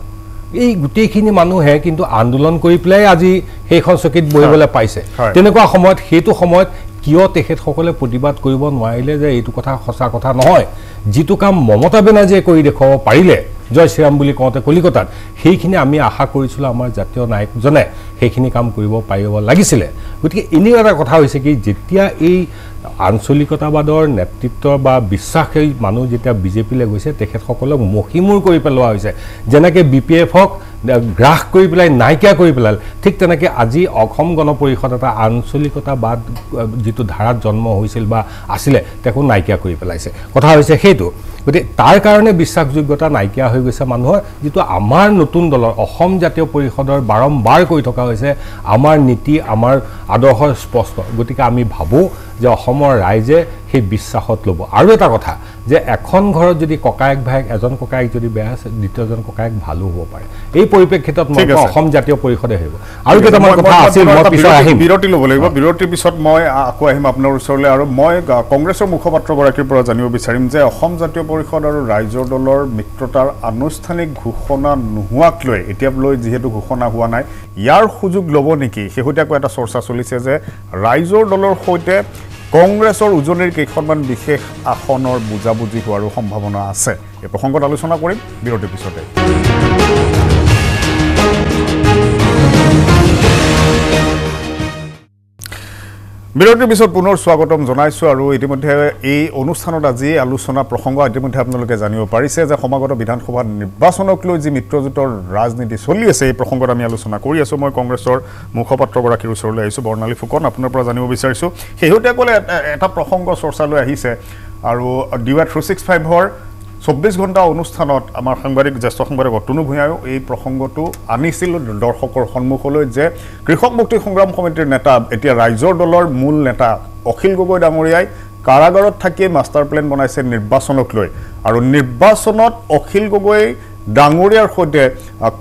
এই গোটেইখিনি মানুহে কিন্তু আন্দোলন কৰি পেলাই আজি সেইখন চকীত বহিবলৈ পাইছে। তেনেকুৱা সময়ত সেইটো সময়ত কিয় তেখেতসকলে প্ৰতিবাদ কৰিব নোৱাৰিলে যে এইটো কথা সঁচা কথা নহয়? যিটো কাম মমতা বেনাৰ্জীয়ে কৰি দেখুৱাব পাৰিলে জয় শ্ৰীৰাম বুলি কওঁতে কলিকতাত, সেইখিনি আমি আশা কৰিছিলোঁ আমাৰ জাতীয় নায়কজনে সেইখিনি কাম কৰিব পাৰিব লাগিছিলে। গতিকে এনে এটা কথা হৈছে কি, যেতিয়া এই আঞ্চলিকতাবাদৰ নেতৃত্ব বা বিশ্বাসী মানুহ যেতিয়া বিজেপিলৈ গৈছে, তেখেতসকলক মষিমূৰ কৰি পেলোৱা হৈছে। যেনেকৈ BPF-ক গ্ৰাস কৰি পেলাই নাইকিয়া কৰি পেলাল, ঠিক তেনেকৈ আজি অসম গণ পৰিষদ এটা আঞ্চলিকতাবাদ যিটো ধাৰাত জন্ম হৈছিল বা আছিলে তাকো নাইকিয়া কৰি পেলাইছে। কথা হৈছে সেইটো। গতিকে তাৰ কাৰণে বিশ্বাসযোগ্যতা নাইকিয়া হৈ গৈছে মানুহৰ। যিটো আমাৰ নতুন দলৰ অসম জাতীয় পৰিষদৰ বাৰম্বাৰ কৈ থকা হৈছে আমাৰ নীতি, আমাৰ আদৰ্শ স্পষ্ট। গতিকে আমি ভাবোঁ যে অসমৰ ৰাইজে সেই বিশ্বাসত ল'ব আৰু এটা কথা যে এখন ঘৰত যদি ককায়েক ভায়েক এজন ককায়েক যদি বেয়া আছে দ্বিতীয়জন ককায়েক ভালো হ'ব পাৰে এই পৰিপ্ৰেক্ষিতত মই অসম জাতীয় পৰিষদে আহিব আৰু কেইটামান কথা আছিল মই পিছত আহিম বিৰতি ল'ব লাগিব বিৰতিৰ পিছত মই আকৌ আহিম আপোনাৰ ওচৰলৈ আৰু মই কংগ্ৰেছৰ মুখপাত্ৰগৰাকীৰ পৰা জানিব বিচাৰিম যে অসম জাতীয় পৰিষদ আৰু ৰাইজৰ দলৰ মিত্ৰতাৰ আনুষ্ঠানিক ঘোষণা নোহোৱাক লৈ এতিয়ালৈ যিহেতু ঘোষণা হোৱা নাই ইয়াৰ সুযোগ ল'ব নেকি শেহতীয়াকৈ এটা চৰ্চা চলিছে যে ৰাইজৰ দলৰ সৈতে কংগ্ৰেছৰ উজনিৰ কেইখনমান বিশেষ আসনৰ বুজাবুজি হোৱাৰো সম্ভাৱনা আছে এই প্ৰসংগত আলোচনা কৰিম বিৰতিৰ পিছতে বিৰতিৰ পিছত পুনৰ স্বাগতম জনাইছোঁ আৰু ইতিমধ্যে এই অনুষ্ঠানত আজি আলোচনা প্ৰসংগ ইতিমধ্যে আপোনালোকে জানিব পাৰিছে যে সমাগত বিধানসভা নিৰ্বাচনক লৈ যি মিত্ৰজোঁটৰ ৰাজনীতি চলি আছে এই প্ৰসংগত আমি আলোচনা কৰি আছোঁ মই কংগ্ৰেছৰ মুখপাত্ৰগৰাকীৰ ওচৰলৈ আহিছোঁ বৰ্ণালী ফুকন আপোনাৰ পৰা জানিব বিচাৰিছোঁ শেহতীয়াকৈ এটা প্ৰসংগ চৰ্চালৈ আহিছে আৰু DY 365ৰ 24 ঘণ্টা অনুষ্ঠানত আমাৰ জ্যেষ্ঠ সাংবাদিক অতনু ভূঞায়ো এই প্ৰসংগটো আনিছিল দৰ্শকৰ সন্মুখলৈ যে কৃষক মুক্তি সংগ্ৰাম সমিতিৰ নেতা এতিয়া ৰাইজৰ দলৰ মূল নেতা অখিল গগৈ ডাঙৰীয়াই কাৰাগাৰত থাকি মাষ্টাৰ প্লেন বনাইছে নিৰ্বাচনক লৈ আৰু নিৰ্বাচনত অখিল গগৈ ডাঙৰীয়াৰ সৈতে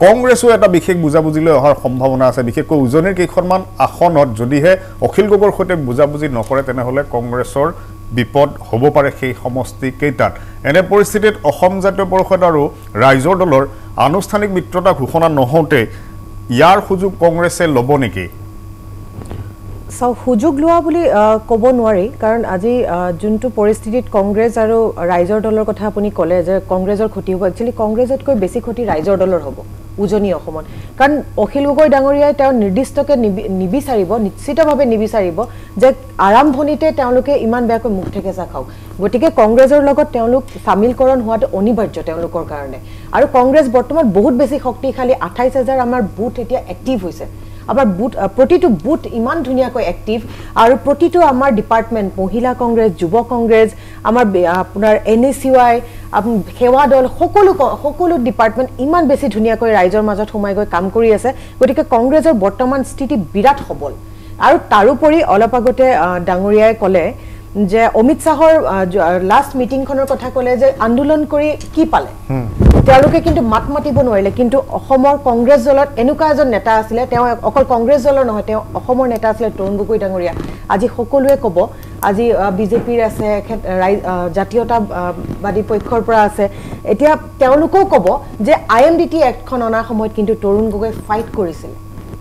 কংগ্ৰেছো এটা বিশেষ বুজাবুজিলৈ অহাৰ সম্ভাৱনা আছে বিশেষকৈ উজনিৰ কেইখনমান আসনত যদিহে অখিল গগৈৰ সৈতে বুজাবুজি নকৰে তেনেহ'লে কংগ্ৰেছৰ বিপদ হ'ব পাৰে সেই সমষ্টি কেইটাত এনে পৰিস্থিতিত অসম জাতীয় পৰিষদ আৰু ৰাইজৰ দলৰ আনুষ্ঠানিক মিত্ৰতা ঘোষণা নহওঁতে ইয়াৰ সুযোগ কংগ্ৰেছে ল'ব নেকি সুযোগ লোৱা বুলি ক'ব নোৱাৰি কাৰণ আজি যোনটো পৰিস্থিতিত কংগ্ৰেছ আৰু ৰাইজৰ দলৰ কথা আপুনি ক'লে যে কংগ্ৰেছৰ ক্ষতি হ'ব একচুৱেলি কংগ্ৰেছতকৈ বেছি ক্ষতি ৰাইজৰ দলৰ হ'ব উজনি অসমত কাৰণ অখিল গগৈ ডাঙৰীয়াই তেওঁ নিৰ্দিষ্টকৈ নিবিচাৰিব নিশ্চিতভাৱে নিবিচাৰিব যে আৰম্ভণিতে তেওঁলোকে ইমান বেয়াকৈ মুখ ঠেকেচা খাওক গতিকে কংগ্ৰেছৰ লগত তেওঁলোক চামিলকৰণ হোৱাটো অনিবাৰ্য তেওঁলোকৰ কাৰণে আৰু কংগ্ৰেছ বৰ্তমান বহুত বেছি শক্তিশালী 28000 আমাৰ বুথ এতিয়া এক্টিভ হৈছে আমাৰ বুথ প্ৰতিটো বুথ ইমান ধুনীয়াকৈ এক্টিভ আৰু প্ৰতিটো আমাৰ ডিপাৰ্টমেণ্ট মহিলা কংগ্ৰেছ যুৱ কংগ্ৰেছ আমাৰ আপোনাৰ NSUI সেৱা দল সকলো ডিপাৰ্টমেণ্ট ইমান বেছি ধুনীয়াকৈ ৰাইজৰ মাজত সোমাই গৈ কাম কৰি আছে গতিকে কংগ্ৰেছৰ বৰ্তমান স্থিতি বিৰাট সবল আৰু তাৰোপৰি অলপ আগতে ডাঙৰীয়াই ক'লে যে অমিত শাহৰ লাষ্ট মিটিংখনৰ কথা ক'লে যে আন্দোলন কৰি কি পালে তেওঁলোকে কিন্তু মাত মাতিব নোৱাৰিলে কিন্তু অসমৰ কংগ্ৰেছ দলত এনেকুৱা এজন নেতা আছিলে তেওঁ অকল কংগ্ৰেছ দলৰ নহয় তেওঁ অসমৰ নেতা আছিলে তৰুণ গগৈ ডাঙৰীয়া আজি সকলোৱে ক'ব আজি বিজেপিৰ আছে জাতীয়তাবাদী পক্ষৰ পৰা আছে এতিয়া তেওঁলোকেও ক'ব যে IMDT এক্টখন অনাৰ সময়ত কিন্তু তৰুণ গগৈ ফাইট কৰিছিল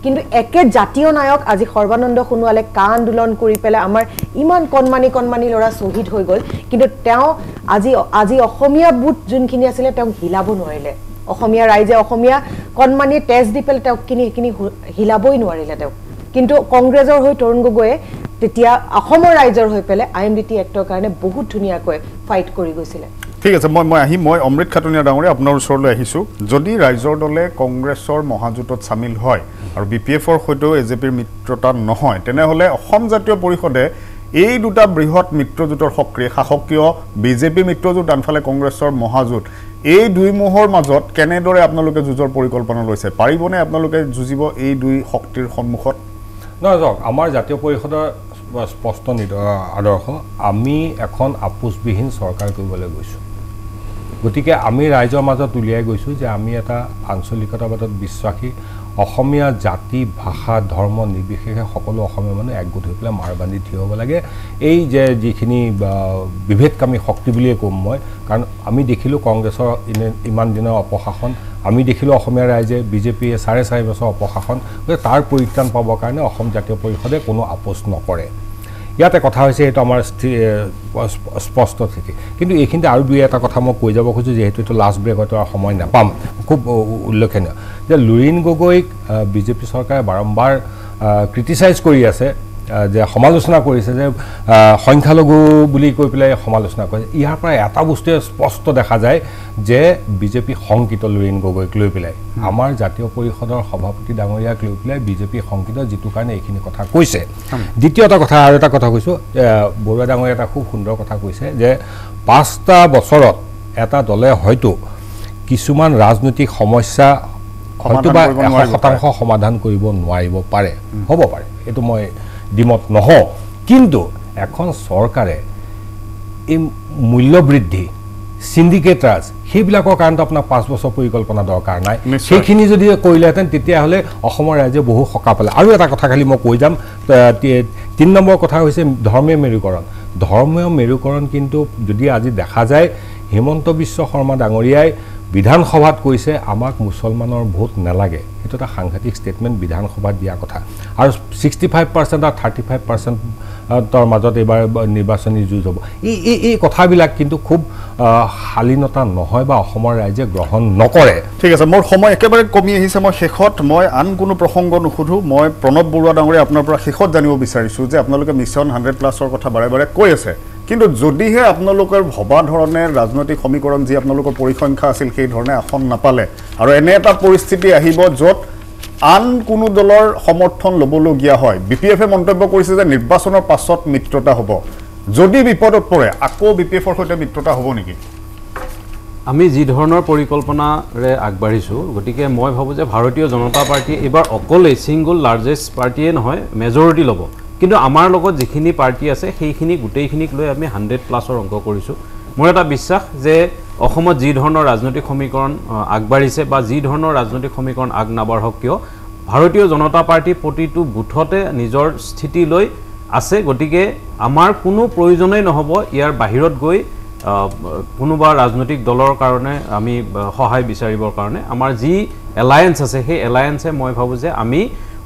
কিন্তু একে জাতীয় নায়ক আজি সৰ্বানন্দ সোণোৱালে কা আন্দোলন কৰি পেলাই আমাৰ ইমান কণমানি ল'ৰা শ্বহীদ হৈ গ'ল কিন্তু তেওঁ আজি অসমীয়া বুথ যোনখিনি আছিলে তেওঁক হিলাব নোৱাৰিলে অসমীয়া ৰাইজে অসমীয়া কণমানি তেজ দি পেলাই তেওঁক কিনি হিলাবই নোৱাৰিলে তেওঁক কিন্তু কংগ্ৰেছৰ হৈ তৰুণ গগৈয়ে তেতিয়া অসমৰ ৰাইজৰ হৈ পেলাই IMDT এক্টৰ কাৰণে বহুত ধুনীয়াকৈ ফাইট কৰি গৈছিলে ঠিক আছে মই অমৃত খাটুনিয়া ডাঙৰীয়া আপোনাৰ ওচৰলৈ আহিছোঁ যদি ৰাইজৰ দলে কংগ্ৰেছৰ মহাজোঁটত চামিল হয় আৰু BPFৰ সৈতেও AJPৰ মিত্ৰতা নহয় তেনেহ'লে অসম জাতীয় পৰিষদে এই দুটা বৃহৎ মিত্ৰজোঁটৰ সক্ৰিয় শাসকীয় BJP মিত্ৰজোঁট আনফালে কংগ্ৰেছৰ মহাজোঁট এই দুই মহৰ মাজত কেনেদৰে আপোনালোকে যুঁজৰ পৰিকল্পনা লৈছে পাৰিবনে আপোনালোকে যুঁজিব এই দুই শক্তিৰ সন্মুখত নহয় যাওক আমাৰ জাতীয় পৰিষদৰ স্পষ্ট আদৰ্শ আমি এখন আপোচবিহীন চৰকাৰ কৰিবলৈ গৈছোঁ গতিকে আমি ৰাইজৰ মাজত উলিয়াই গৈছোঁ যে আমি এটা আঞ্চলিকতাবাদত বিশ্বাসী অসমীয়া জাতি ভাষা ধৰ্ম নিৰ্বিশেষে সকলো অসমীয়া মানুহ একগোট হৈ পেলাই মাৰবান্ধি থিয় হ'ব লাগে এই যে যিখিনি বিভেদকামী শক্তি বুলিয়ে ক'ম মই কাৰণ আমি দেখিলোঁ কংগ্ৰেছৰ ইমান দিনৰ অপশাসন আমি দেখিলোঁ অসমীয়া ৰাইজে BJPয়ে 4.5 বছৰ অপশাসন তাৰ পৰিত্ৰাণ পাবৰ কাৰণে অসম জাতীয় পৰিষদে কোনো আপোচ নকৰে ইয়াতে কথা হৈছে এইটো আমাৰ স্পষ্ট স্থিতি কিন্তু এইখিনিতে আৰু দুই এটা কথা মই কৈ যাব খোজোঁ যিহেতু এইটো লাষ্ট ব্ৰেক হয়তো আৰু সময় নাপাম খুব উল্লেখনীয় যে লুৰিণ গগৈক BJP চৰকাৰে বাৰম্বাৰ ক্ৰিটিচাইজ কৰি আছে যে সমালোচনা কৰিছে যে সংখ্যালঘু বুলি কৈ পেলাই সমালোচনা কৰিছে ইয়াৰ পৰা এটা বস্তুৱে স্পষ্ট দেখা যায় যে BJP শংকিত লুৰিণ গগৈক লৈ পেলাই আমাৰ জাতীয় পৰিষদৰ সভাপতি ডাঙৰীয়াক লৈ পেলাই BJP শংকিত যিটো কাৰণে এইখিনি কথা কৈছে দ্বিতীয়টা কথা আৰু এটা কথা কৈছোঁ বৰুৱা ডাঙৰীয়া এটা খুব সুন্দৰ কথা কৈছে যে 5টা বছৰত এটা দলে হয়তো কিছুমান ৰাজনৈতিক সমস্যা হয়তো বা 100% সমাধান কৰিব নোৱাৰিব পাৰে হ'ব পাৰে এইটো মই দিমত নহওঁ কিন্তু এখন চৰকাৰে এই মূল্য বৃদ্ধি সিন্ডিকেট ৰাজ সেইবিলাকৰ কাৰণেতো আপোনাৰ 5 বছৰ পৰিকল্পনা দৰকাৰ নাই সেইখিনি যদি কৰিলেহেঁতেন তেতিয়াহ'লে অসমৰ ৰাইজে বহু সকাহ পালে আৰু এটা কথা খালি মই কৈ যাম 3 নম্বৰ কথা হৈছে ধৰ্মীয় মেৰুকৰণ কিন্তু যদি আজি দেখা যায় হিমন্ত বিশ্ব শৰ্মা ডাঙৰীয়াই বিধানসভাত কৈছে আমাক মুছলমানৰ ভোট নালাগে এটা এটা সাংঘাতিক ষ্টেটমেণ্ট বিধানসভাত দিয়া কথা আৰু 65% আৰু 35% তৰ মাজত এবাৰ নিৰ্বাচনী যুঁজ হ'ব এই কথাবিলাক কিন্তু খুব শালীনতা নহয় বা অসমৰ ৰাইজে গ্ৰহণ নকৰে ঠিক আছে মোৰ সময় একেবাৰে কমি আহিছে মই শেষত মই আন কোনো প্ৰসংগ নুসুধো মই প্ৰণৱ বৰুৱা ডাঙৰীয়া আপোনাৰ পৰা শেষত জানিব বিচাৰিছো যে আপোনালোকে মিছন 100+ কথা বাৰে বাৰে কৈ আছে কিন্তু যদিহে আপোনালোকৰ ভবা ধৰণে ৰাজনৈতিক সমীকৰণ যি আপোনালোকৰ পৰিসংখ্যা আছিল সেই ধৰণে আসন নাপালে আৰু এনে এটা পৰিস্থিতি আহিব য'ত আন কোনো দলৰ সমৰ্থন ল'বলগীয়া হয় বিপিএফে মন্তব্য কৰিছে যে নিৰ্বাচনৰ পাছত মিত্ৰতা হ'ব যদি বিপদত পৰে আকৌ বিপিএফৰ সৈতে মিত্ৰতা হ'ব নেকি আমি যি ধৰণৰ পৰিকল্পনাৰে আগবাঢ়িছোঁ গতিকে মই ভাবোঁ যে ভাৰতীয় জনতা পাৰ্টি এইবাৰ অকলে ছিংগল লাৰ্জেষ্ট পাৰ্টিয়ে নহয় মেজৰিটি ল'ব কিন্তু আমাৰ লগত যিখিনি পাৰ্টি আছে সেইখিনি গোটেইখিনিক লৈ আমি 100+ৰ অংক কৰিছোঁ মোৰ এটা বিশ্বাস যে অসমত যি ধৰণৰ ৰাজনৈতিক সমীকৰণ আগবাঢ়িছে বা যি ধৰণৰ ৰাজনৈতিক সমীকৰণ আগ নাবাঢ়ক কিয় ভাৰতীয় জনতা পাৰ্টি প্ৰতিটো বুথতে নিজৰ স্থিতি লৈ আছে গতিকে আমাৰ কোনো প্ৰয়োজনেই নহ'ব ইয়াৰ বাহিৰত গৈ কোনোবা ৰাজনৈতিক দলৰ কাৰণে আমি সহায় বিচাৰিবৰ কাৰণে আমাৰ যি এলায়েন্স আছে সেই এলায়েন্সে মই ভাবোঁ যে আমি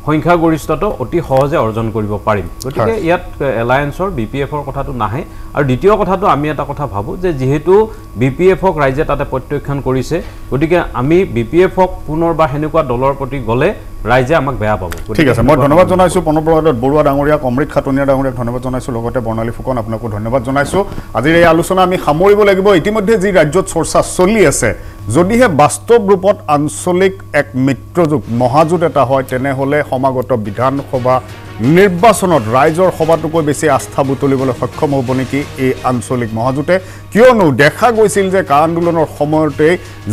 সংখ্যাগৰিষ্ঠতা অতি সহজে অৰ্জন কৰিব পাৰিম গতিকে ইয়াত এলায়েন্সৰ বিপিএফৰ কথাটো নাহে আৰু দ্বিতীয় কথাটো আমি এটা কথা ভাবোঁ যে যেহেতু বিপিএফক ৰাইজে তাতে প্ৰত্যাখ্যান কৰিছে গতিকে আমি বিপিএফক পুনৰ বা সেনেকুৱা দলৰ প্ৰতি গ'লে ৰাইজে আমাক বেয়া পাব ঠিক আছে মই ধন্যবাদ জনাইছোঁ প্ৰণৱ বৰুৱা ডাঙৰীয়াক অমৃত খাটনীয়া ডাঙৰীয়াক ধন্যবাদ জনাইছোঁ লগতে বৰ্ণালী ফুকন আপোনাকো ধন্যবাদ জনাইছোঁ আজিৰ এই আলোচনা আমি সামৰিব লাগিব ইতিমধ্যে যি ৰাজ্যত চৰ্চা চলি আছে যদিহে বাস্তৱ ৰূপত আঞ্চলিক এক মিত্ৰজোঁট মহাজোঁট এটা হয় তেনেহ'লে সমাগত বিধানসভা নিৰ্বাচনত ৰাইজৰ সভাটোকৈ বেছি আস্থা বুটলিবলৈ সক্ষম হ'ব নেকি এই আঞ্চলিক মহাজোঁটে কিয়নো দেখা গৈছিল যে কা আন্দোলনৰ সময়তে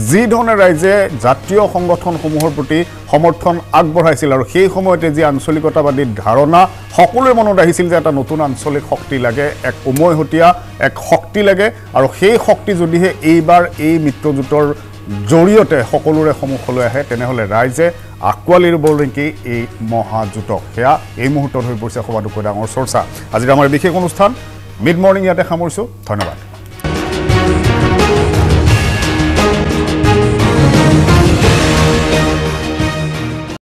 যি ধৰণে ৰাইজে জাতীয় সংগঠনসমূহৰ প্ৰতি সমৰ্থন আগবঢ়াইছিল আৰু সেই সময়তে যি আঞ্চলিকতাবাদী ধাৰণা সকলোৰে মনত আহিছিল যে এটা নতুন আঞ্চলিক শক্তি লাগে এক উমৈহতীয়া এক শক্তি লাগে আৰু সেই শক্তি যদিহে এইবাৰ এই মিত্ৰজোঁটৰ জৰিয়তে সকলোৰে সন্মুখলৈ আহে তেনেহ'লে ৰাইজে আঁকোৱালি ল'ব নেকি এই মহাজোঁটক সেয়া এই মুহূৰ্তত হৈ পৰিছে সবাতোকৈ ডাঙৰ চৰ্চা আজিৰ আমাৰ বিশেষ অনুষ্ঠান মিড মৰ্ণিং ইয়াতে সামৰিছোঁ ধন্যবাদ